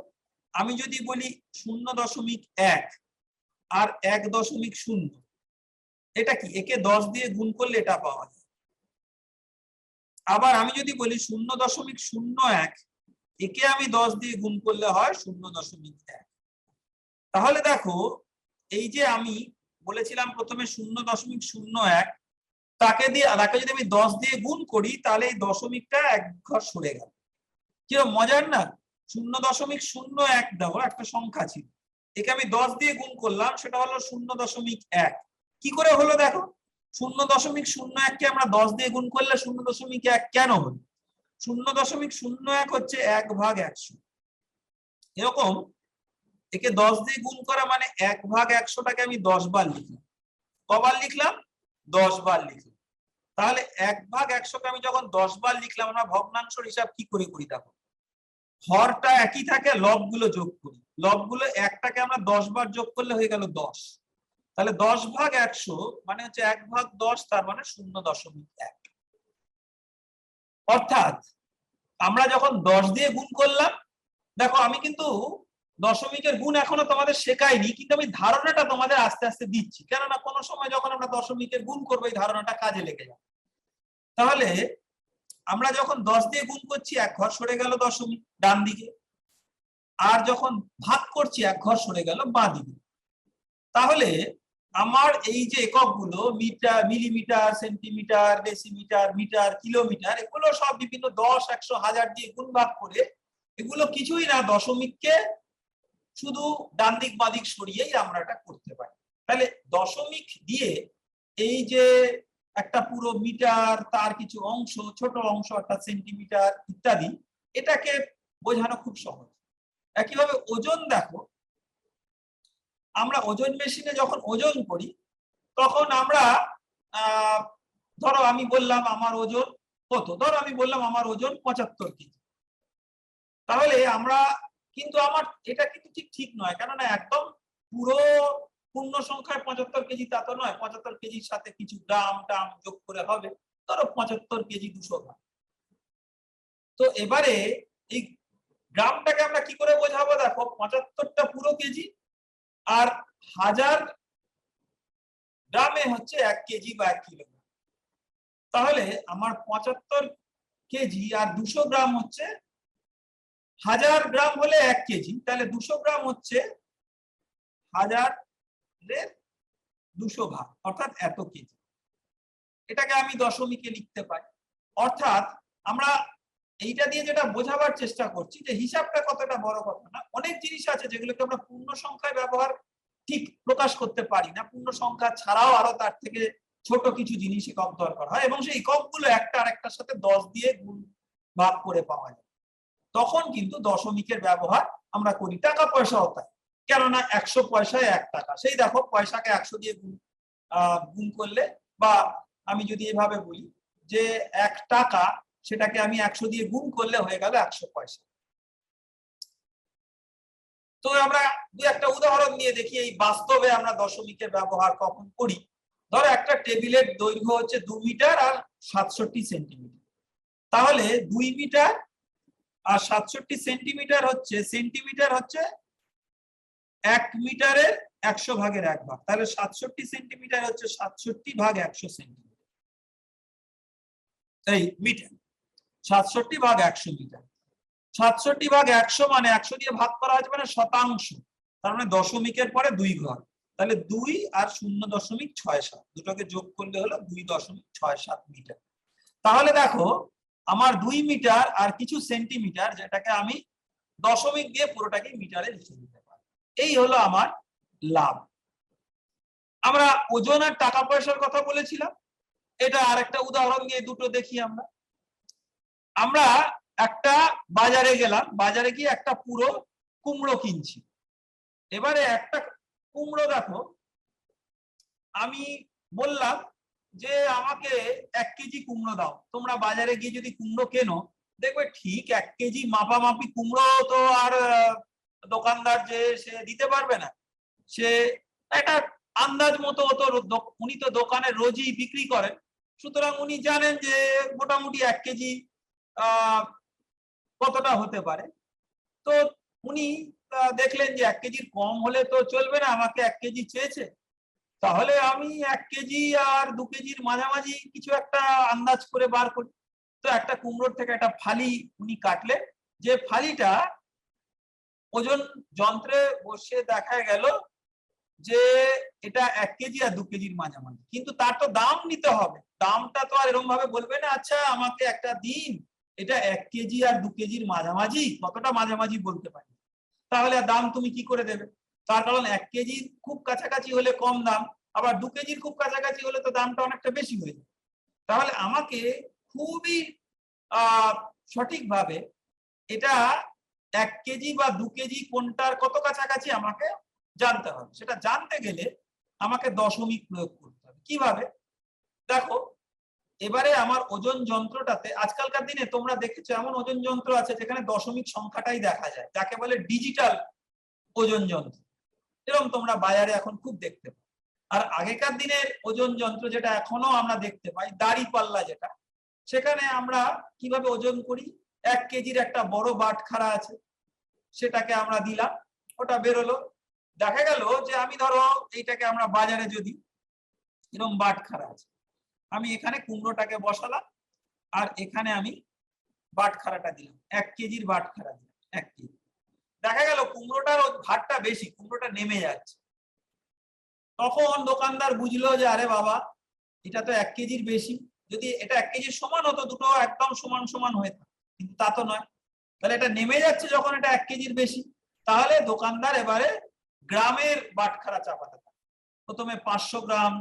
আমি যদি বলি 0.1 আর 1.0, এটা কি, একে 10 দিয়ে গুণ করলে এটা পাওয়া যায়। আবার আমি যদি বলি 0.01, একে আমি 10 দিয়ে গুণ করলে হয় 0.1। তাহলে দেখো, এই যে আমি বলেছিলাম প্রথমে 0.01, তাকে যদি আমি 10 দিয়ে গুণ করি, তাহলে এই দশমিকটা এক ঘর সরে গেল। কিরকম মজার না? 0.01 দেখো একটা সংখ্যা ছিল, একে আমি 10 দিয়ে গুণ করলাম, সেটা হলো 0.1। কি করে হলো দেখো, 0.01 কে আমরা 10 দিয়ে গুণ করলে 0.1 কেন হলো? 0.01 হচ্ছে 1/100। এরকম একে 10 দিয়ে গুণ করা মানে 1/100টাকে আমি 10 বার লিখলাম। কবার লিখলাম? 10 বার লিখলাম। তাহলে 1/100কে আমি যখন 10 বার লিখলাম, আমরা ভগ্নাংশের হিসাব কি করে করি দেখো, হরটা একই থাকে, লবগুলো যোগ করি, লবগুলো একটাকে আমরা 10 বার যোগ করলে হয়ে গেল 10। তাহলে 10/100 মানে হচ্ছে 1/10, তার মানে 0.1। অর্থাৎ আমরা যখন 10 দিয়ে গুণ করলাম, দেখো আমি কিন্তু দশমিকের গুণ এখনো তোমাদের শেখাইনি, কিন্তু আমি ধারণাটা তোমাদের আস্তে আস্তে দিচ্ছি, কেননা কোনো সময় যখন আমরা দশমিকের গুণ করবো এই ধারণাটা কাজে লেগে যাবে। তাহলে আমরা যখন 10 দিয়ে গুণ করছি, এক ঘর সরে গেল দশমিক ডান দিকে, আর যখন ভাগ করছি এক ঘর সরে গেল বাঁ দিকে। তাহলে আমার এই যে এককগুলো, metre, millimetre, centimetre, decimetre, metre, kilometre, এগুলো সব বিভিন্ন 10, 100, 1000 দিয়ে গুণ ভাগ করে, এগুলো কিছুই না, দশমিককে শুধু ডান দিক বাঁ দিক সরিয়েই আমরা এটা করতে পারি। তাহলে দশমিক দিয়ে এই যে একটা পুরো মিটার, তার কিছু অংশ, ছোট অংশ একটা সেন্টিমিটার ইত্যাদি, এটাকে বোঝানো খুব সহজ। একইভাবে ওজন দেখো, আমরা ওজন মেশিনে যখন ওজন করি, তখন আমরা ধরো আমি বললাম আমার ওজন কত, ধরো আমি বললাম আমার ওজন 75 কেজি। তাহলে আমরা কিন্তু আমার এটা কিন্তু ঠিক নয়, কেননা একদম পুরো পূর্ণ সংখ্যায় 75 কেজি তা তো নয়, 75 কেজির সাথে কিছু গ্রাম টাম যোগ করে হবে, ধরো 75 কেজি 200 গ্রাম। তো এবারে এই গ্রামটাকে আমরা কি করে বোঝাবো দেখো, 75টা পুরো কেজি, আর 1000 গ্রামে হচ্ছে 1 কেজি বা 1 কিলোগ্রাম। তাহলে আমার 75 কেজি আর 200 গ্রাম হচ্ছে, 1000 গ্রাম হলে 1 কেজি, তাহলে 200 গ্রাম হচ্ছে 1000-এর 200 ভাগ, অর্থাৎ এত কেজি। এটাকে আমি দশমিকে লিখতে পারি। অর্থাৎ আমরা এইটা দিয়ে যেটা বোঝাবার চেষ্টা করছি যে হিসাবটা কতটা বড় কথা না, অনেক জিনিস আছে যেগুলোকে আমরা পূর্ণ সংখ্যায় ব্যবহার ঠিক প্রকাশ করতে পারি না, পূর্ণ সংখ্যা ছাড়াও আরো তার থেকে ছোট কিছু জিনিস একক দরকার হয়, এবং সেই এককগুলো একটা আরেকটার সাথে 10 দিয়ে গুণ ভাগ করে পাওয়া যায়। তখন কিন্তু দশমিকের ব্যবহার আমরা করি। টাকা পয়সাও তাই, কেননা 100 পয়সায় 1 টাকা, সেই দেখো পয়সাকে 100 দিয়ে গুণ করলে, বা আমি যদি এভাবে বলি যে 1 টাকা, সেটাকে আমি 100 দিয়ে গুণ করলে হয়ে গেল 100 পয়সা। তো আমরা দু একটা উদাহরণ নিয়ে দেখি এই বাস্তবে আমরা দশমিকের ব্যবহার কখন করি। ধরো একটা টেবিলের দৈর্ঘ্য হচ্ছে 2 মিটার আর 67 সেন্টিমিটার। তাহলে 2 মিটার আর 67 সেন্টিমিটার হচ্ছে, সেন্টিমিটার হচ্ছে 1 মিটারের 100 ভাগের 1 ভাগ। তাহলে 67 সেন্টিমিটার হচ্ছে 67 ভাগ 100 সেন্টিমিটার, এই মিটার। 67 ভাগ 100 মিটার, 67 ভাগ 100 মানে 100 দিয়ে ভাগ করা হয়েছে মানে শতাংশ, তার মানে দশমিকের পরে 2 ঘর। তাহলে 2 আর 0.67, দুটোকে যোগ করলে হলো 2.67 মিটার। তাহলে দেখো আমার 2 মিটার আর কিছু সেন্টিমিটার, যেটাকে আমি দশমিক দিয়ে পুরোটাকে মিটারে লিখে দিতে পারি। এই হলো আমার লাভ। আমরা ওজন আর টাকা পয়সার কথা বলেছিলাম, এটা আরেকটা উদাহরণ দিয়ে দুটো দেখি। আমরা একটা বাজারে গেলাম, বাজারে গিয়ে একটা পুরো কুমড়ো কিনছি। এবারে একটা কুমড়ো দেখো, আমি বললাম যে আমাকে 1 কেজি কুমড়ো দাও। তোমরা বাজারে গিয়ে যদি কুমড়ো কেনো, দেখবে ঠিক 1 কেজি মাপামাপি কুমড়ো তো আর দোকানদার যে সে দিতে পারবে না। সে একটা আন্দাজ মতো, উনি তো দোকানে রোজই বিক্রি করেন, সুতরাং উনি জানেন যে মোটামুটি 1 কেজি কতটা হতে পারে। তো উনি দেখলেন যে 1 কেজির কম হলে তো চলবে না, আমাকে 1 কেজি চেয়েছে, তাহলে আমি 1 কেজি আর 2 কেজির মাঝামাঝি কিছু একটা আন্দাজ করে বার করি। তো একটা কুমড়োর থেকে একটা ফালি উনি কাটলেন, যে ফালিটা ওজন যন্ত্রে বসে দেখা গেল যে এটা 1 কেজি আর 2 কেজির মাঝামাঝি। কিন্তু তার তো দাম নিতে হবে, দামটা তো আর এরকম ভাবে বলবে না আচ্ছা আমাকে একটা দিন, এটা 1 কেজি আর 2 কেজির মাঝামাঝি, কতটা মাঝামাঝি বলতে পারি। তাহলে দাম তুমি কি করে দেবে? তার কারণ 1 কেজির খুব কাছাকাছি হলে কম দাম, আবার 2 কেজির খুব কাছাকাছি হলে তো দামটা অনেকটা বেশি হয়ে যায়। তাহলে আমাকে খুবই সঠিকভাবে এটা 1 কেজি বা 2 কেজি কোনটার কত কাছাকাছি আমাকে জানতে হবে। সেটা জানতে গেলে আমাকে দশমিক প্রয়োগ করতে হবে। কিভাবে? দেখো, এবারে আমার ওজন যন্ত্রটাতে আজকালকার দিনে তোমরা দেখেছো এমন ওজন যন্ত্র আছে যেখানে দশমিক সংখ্যাটাই দেখা যায়, যাকে বলে ডিজিটাল ওজন যন্ত্র। এরকম তোমরা বাজারে এখন খুব দেখতে পাও। আর আগেকার দিনের ওজন যন্ত্র যেটা এখনো আমরা দেখতে পাই, দাড়ি পাল্লা যেটা, সেখানে আমরা কিভাবে ওজন করি, 1 কেজির একটা বড় বাটখারা আছে, সেটাকে আমরা দিলাম, ওটা বেরোলো। দেখা গেল যে আমি ধরো এইটাকে আমরা বাজারে যদি এরকম বাটখারা আছে, আমি এখানে কুমড়োটাকে বসালাম আর এখানে আমি বাটখারাটা দিলাম, 1 কেজির বাটখারা দিলাম 1 কেজি। দেখা গেল কুমড়োটার ভারটা বেশি, কুমড়োটা নেমে যাচ্ছে। তখন দোকানদার বুঝলো যে আরে বাবা, এটা তো 1 কেজির বেশি, যদি এটা 1 কেজির সমান হতো দুটো একদম সমান সমান হয়ে থাকে, কিন্তু তা তো নয়। তাহলে এটা নেমে যাচ্ছে যখন এটা 1 কেজির বেশি, তাহলে দোকানদার এবারে গ্রামের বাটখারা চাপাতে থাকে। প্রথমে 500 গ্রাম,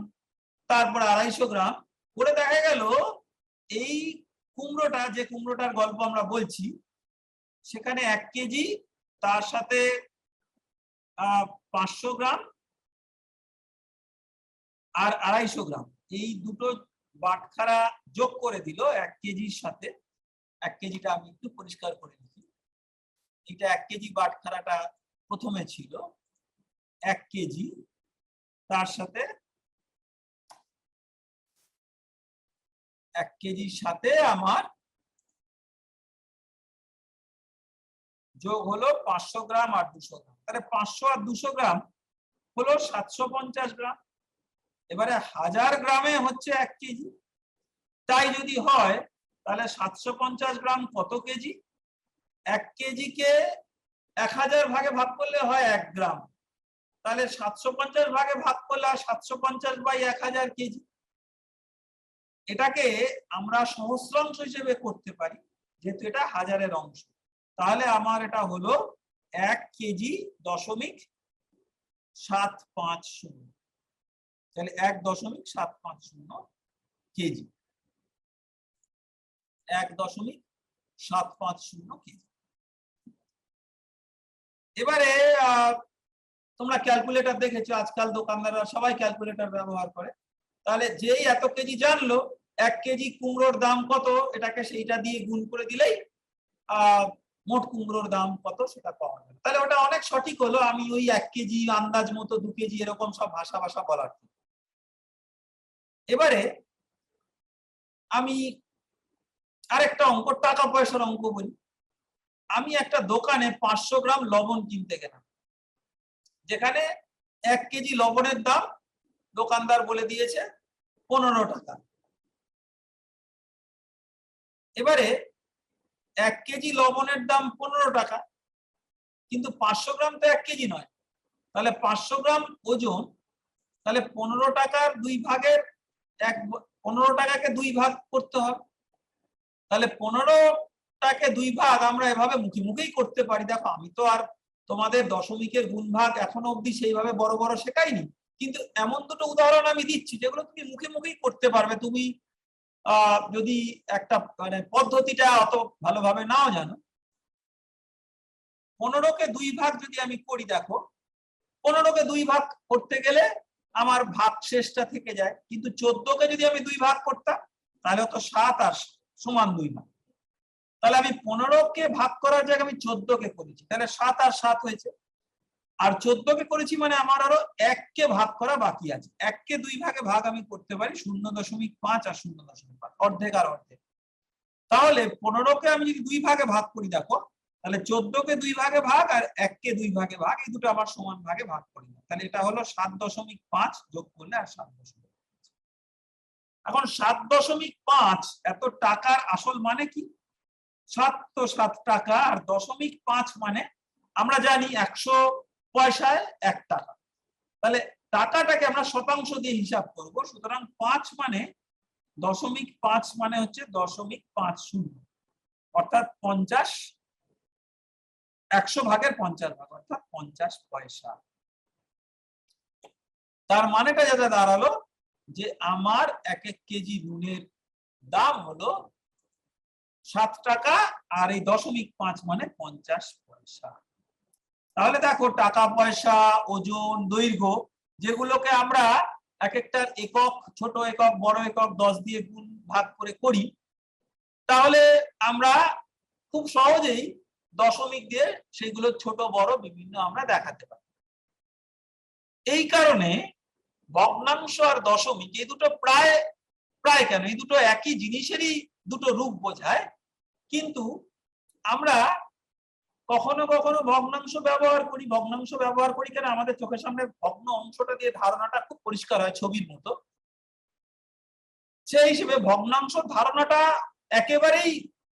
তারপর 250 গ্রাম করে দেখা গেল এই কুমড়োটা, যে কুমড়োটার গল্প আমরা বলছি, সেখানে 1 কেজি, তার সাথে 500 গ্রাম আর 250 গ্রাম, এই দুটো বাটখারা যোগ করে দিল 1 কেজির সাথে। 1 কেজিটা আমি একটু পরিষ্কার করে নিচ্ছি। এটা 1 কেজি বাটখারাটা প্রথমে ছিল 1 কেজি, তার সাথে 1 কেজির সাথে আমার যোগ হলো 500 গ্রাম আর 200 গ্রাম, তাহলে 500 আর 200 গ্রাম হলো 750 গ্রাম। এবারে 1000 গ্রামে হচ্ছে 1 কেজি, তাই যদি হয় তাহলে 750 গ্রাম কত কেজি? 1 কেজিকে 1000 ভাগে ভাগ করলে হয় 1 গ্রাম, তাহলে 750 ভাগে ভাগ করলে 750 বাই 1000 কেজি। এটাকে আমরা সহস্রাংশ হিসেবে করতে পারি, যেহেতু এটা হাজারের অংশ। তাহলে আমার এটা হলো 1 কেজি দশমিক 750, তাহলে 1.750 কেজি, 1.750 কেজি। এবারে তোমরা ক্যালকুলেটর দেখেছো, আজকাল দোকানদাররা সবাই ক্যালকুলেটর ব্যবহার করে। তাহলে যেই এত কেজি জানলো 1 কেজি কুমড়োর দাম কত, এটাকে সেইটা দিয়ে গুণ করে দিলেই মোট কুমড়োর দাম কত সেটা পাওয়া যাবে। তাহলে ওটা অনেক সঠিক হলো, আমি ওই 1 কেজি আন্দাজ মতো 2 কেজি এরকম সব ভাষা বলার। এবারে আমি আরেকটা অঙ্ক, টাকা পয়সার অঙ্ক বলি। আমি একটা দোকানে 500 গ্রাম লবণ কিনতে গেলাম, যেখানে 1 কেজি লবণের দাম দোকানদার বলে দিয়েছে 15 টাকা। এবারে 1 কেজি লবণের দাম 15 টাকা, কিন্তু 500 গ্রাম তো 1 কেজি নয়, তাহলে 500 গ্রাম ওজন, তাহলে 15 টাকার 2 ভাগের 15 টাকাকে 2 ভাগ করতে হবে। তাহলে 15 টাকে 2 ভাগ আমরা এভাবে মুখে মুখেই করতে পারি। দেখো, আমি তো আর তোমাদের দশমিকের গুণ ভাগ এখনো অব্দি সেইভাবে বড় বড় শেখাইনি, কিন্তু এমন দুটো উদাহরণ আমি দিচ্ছি যেগুলো তুমি মুখে মুখেই করতে পারবে। তুমি যদি একটা মানে পদ্ধতিটা অত ভালোভাবে নাও জানো, 15কে 2 ভাগ যদি আমি করি, দেখো 15কে 2 ভাগ করতে গেলে আমার ভাগ শেষটা থেকে যায়, কিন্তু 14কে যদি আমি 2 ভাগ করতাম তাহলে তো 7 আর সমান 2 ভাগ। তাহলে আমি 15কে ভাগ করার জায়গায় আমি 14কে করেছি, তাহলে 7 আর 7 হয়েছে। আর 14কে করেছি মানে আমার আরো 1কে ভাগ করা বাকি আছে। 1কে 2 ভাগে ভাগ আমি করতে পারি 0.5 আর 0.5, অর্ধেক আর অর্ধেক। তাহলে 15কে আমি যদি 2 ভাগে ভাগ করি, দেখো তাহলে 14কে 2 ভাগে ভাগ আর 1কে 2 ভাগে ভাগ, এই দুটো আবার সমান ভাগে ভাগ করি না। তাহলে এটা হলো 7.5 যোগ করলে আর 7.5। এখন 7.5 এত টাকার আসল মানে কি? 7 তো 7 টাকা, আর 0.5 মানে আমরা জানি 100 পয়সায় 1 টাকা। তাহলে টাকাটাকে আমরা শতাংশ দিয়ে হিসাব করব, সুতরাং 5 মানে 0.5 মানে হচ্ছে 0.50, অর্থাৎ 50, 100 ভাগের 50 ভাগ, অর্থাৎ 50 পয়সা। তার মানেটা যেটা দাঁড়ালো যে আমার 1 কেজি নুনের দাম হলো 7 টাকা, আর এই 0.5 মানে 50 পয়সা। তাহলে দেখো টাকা পয়সা, ওজন, দৈর্ঘ্য, যেগুলোকে আমরা এক একটার একক, ছোট একক, বড় একক 10 দিয়ে গুণ ভাগ করে করি, তাহলে আমরা খুব সহজেই দশমিক দিয়ে সেগুলো ছোট বড় বিভিন্ন আমরা দেখাতে পারি। এই কারণে ভগ্নাংশ আর দশমিক এই দুটো প্রায় প্রায় কেন, এই দুটো একই জিনিসেরই দুটো রূপ বোঝায়, কিন্তু আমরা কখনো কখনো ভগ্নাংশ ব্যবহার করি। ভগ্নাংশ ব্যবহার করি কেন, আমাদের চোখের সামনে ভগ্ন অংশটা দিয়ে ধারণাটা খুব পরিষ্কার হয় ছবির মতো। সেই হিসেবে ভগ্নাংশ ধারণাটা একেবারেই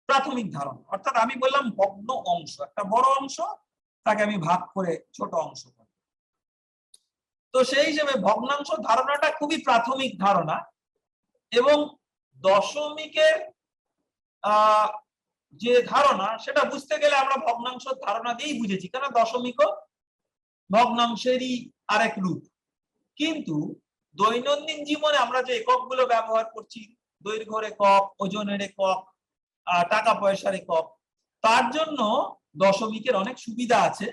প্রাথমিক ধারণা, অর্থাৎ আমি বললাম ভগ্ন অংশ, একটা বড় অংশ তাকে আমি ভাগ করে ছোট অংশ করি। তো সেই হিসেবে ভগ্নাংশ ধারণাটা খুবই প্রাথমিক ধারণা, এবং দশমিকের যে ধারণা সেটা বুঝতে গেলে আমরা ভগ্নাংশ ধারণা দিয়েই বুঝেছি, কেন দশমিকও ভগ্নাংশেরই আরেক রূপ। কিন্তু দৈনন্দিন জীবনে আমরা যে এককগুলো ব্যবহার করছি, দৈর্ঘ্যের একক, ওজনের একক, টাকা পয়সার একক, তার জন্য দশমিকের অনেক সুবিধা আছে।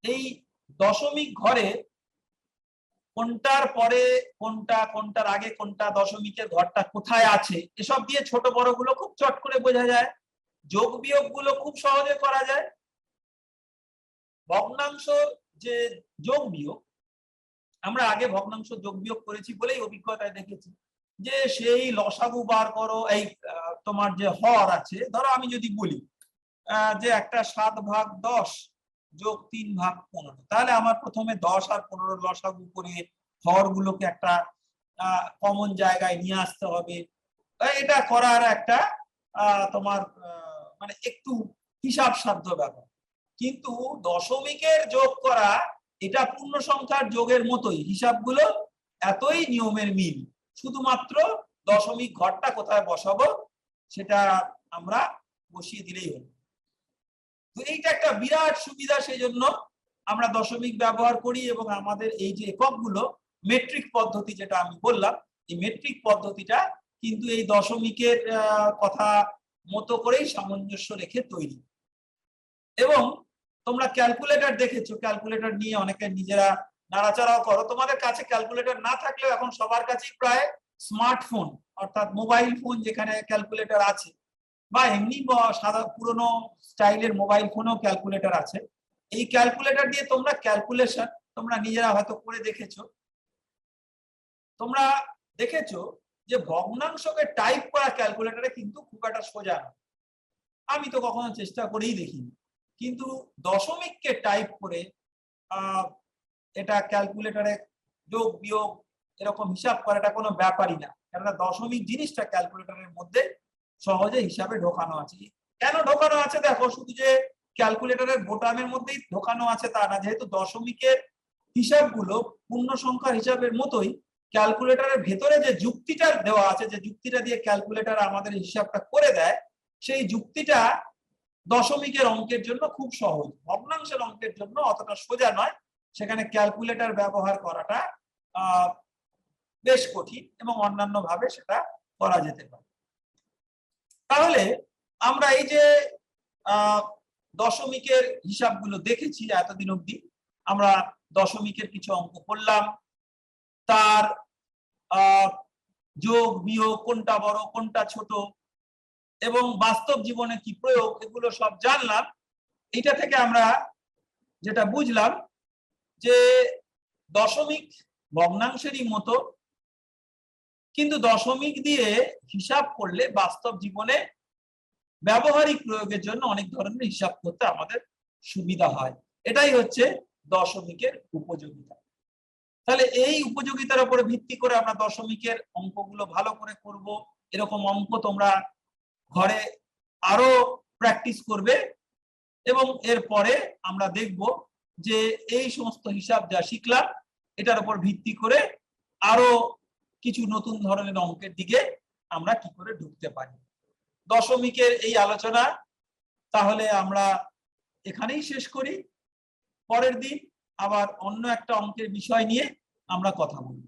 এই দশমিক ঘরে কোনটার পরে কোনটা, কোনটার আগে কোনটা, দশমিকের ঘরটা কোথায় আছে, এসব দিয়ে ছোট বড় গুলো খুব চট করে বোঝা যায়। যোগ বিয়োগ গুলো খুব সহজে করা যায়। ভগ্নাংশ যে যোগ বিয়োগ, আমরা আগে ভগ্নাংশ যোগ বিয়োগ করেছি বলেই অভিজ্ঞতায় দেখেছি যে সেই লসাগু বার করো, এই তোমার যে হর আছে, ধরো আমি যদি বলি যে একটা 7/10 যোগ 3/15, তাহলে আমার প্রথমে 10 আর 15 লসাগু করে হর গুলোকে একটা কমন জায়গায় নিয়ে আসতে হবে। এটা করার একটা তোমার মানে একটু হিসাব সাধ্য ব্যাপার, কিন্তু দশমিকের যোগ করা এটা পূর্ণ সংখ্যার যোগের মতোই, হিসাবগুলো এতই নিয়মের মিল, শুধুমাত্র দশমিক ঘরটা কোথায় বসাবো সেটা আমরা বসিয়ে দিলেই হলো। তো এইটা একটা বিরাট সুবিধা, সেই জন্য আমরা দশমিক ব্যবহার করি। এবং আমাদের এই যে এককগুলো মেট্রিক পদ্ধতি যেটা আমি বললাম, এই মেট্রিক পদ্ধতিটা কিন্তু এই দশমিকের কথা মতো করেই সামঞ্জস্য রেখে তৈরি। এবং তোমরা ক্যালকুলেটর দেখেছো, ক্যালকুলেটর নিয়ে অনেকে নিজেরা নাড়াচাড়াও করো। তোমাদের কাছে ক্যালকুলেটর না থাকলেও এখন সবার কাছেই প্রায় স্মার্টফোন, অর্থাৎ মোবাইল ফোন যেখানে ক্যালকুলেটর আছে, বা এমনি সাদা পুরনো স্টাইলের মোবাইল ফোনেও ক্যালকুলেটর আছে। এই ক্যালকুলেটর দিয়ে তোমরা ক্যালকুলেশন তোমরা নিজেরা হয়তো করে দেখেছো। তোমরা দেখেছো যে ভগ্নাংশকে টাইপ করা ক্যালকুলেটরে কিন্তু খুব একটা সোজা না, আমি তো কখনো চেষ্টা করেই দেখিনি। কিন্তু দশমিককে টাইপ করে এটা ক্যালকুলেটরে যোগ বিয়োগ এরকম হিসাব করাটা কোনো ব্যাপারই না, কেননা দশমিক জিনিসটা ক্যালকুলেটরের মধ্যে সহজে হিসাবে ঢোকানো আছে। কেন ঢোকানো আছে দেখো, শুধু যে ক্যালকুলেটরের বোতামের মধ্যেই ঢোকানো আছে তা না, যেহেতু দশমিকের হিসাবগুলো পূর্ণ সংখ্যার হিসাবের মতোই ক্যালকুলেটরের ভেতরে যে যুক্তিটা দেওয়া আছে, যে যুক্তিটা দিয়ে ক্যালকুলেটর আমাদের হিসাবটা করে দেয়, সেই যুক্তিটা দশমিকের অঙ্কের জন্য খুব সহজ, ভগ্নাংশের অঙ্কের জন্য অতটা সোজা নয়। সেখানে ক্যালকুলেটর ব্যবহার করাটা বেশ কঠিন এবং অন্যান্য ভাবে সেটা করা যেতে পারে। তাহলে আমরা এই যে দশমিকের হিসাবগুলো দেখেছি এতদিন অবধি, আমরা দশমিকের কিছু অঙ্ক করলাম, তার যোগ বিয়োগ কোনটা বড় কোনটা ছোট এবং বাস্তব জীবনে কি প্রয়োগ, এগুলো সব জানলাম। এটা থেকে আমরা যেটা বুঝলাম যে দশমিক ভগ্নাংশেরই মতো, কিন্তু দশমিক দিয়ে হিসাব করলে বাস্তব জীবনে ব্যবহারিক প্রয়োগের জন্য অনেক ধরনের হিসাব করতে আমাদের সুবিধা হয়। এটাই হচ্ছে দশমিকের উপযোগিতা। তাহলে এই উপযোগিতার উপরে ভিত্তি করে আমরা দশমিকের অঙ্কগুলো ভালো করে করব। এরকম অঙ্ক তোমরা ঘরে আরো প্র্যাকটিস করবে এবং এরপরে আমরা দেখব যে এই সমস্ত হিসাব যা শিখলাম এটার উপর ভিত্তি করে আরো কিছু নতুন ধরনের অঙ্কের দিকে আমরা কি করে ঢুকতে পারি। দশমিকের এই আলোচনা তাহলে আমরা এখানেই শেষ করি। পরের দিন আবার অন্য একটা অঙ্কের বিষয় নিয়ে আমরা কথা বলবো।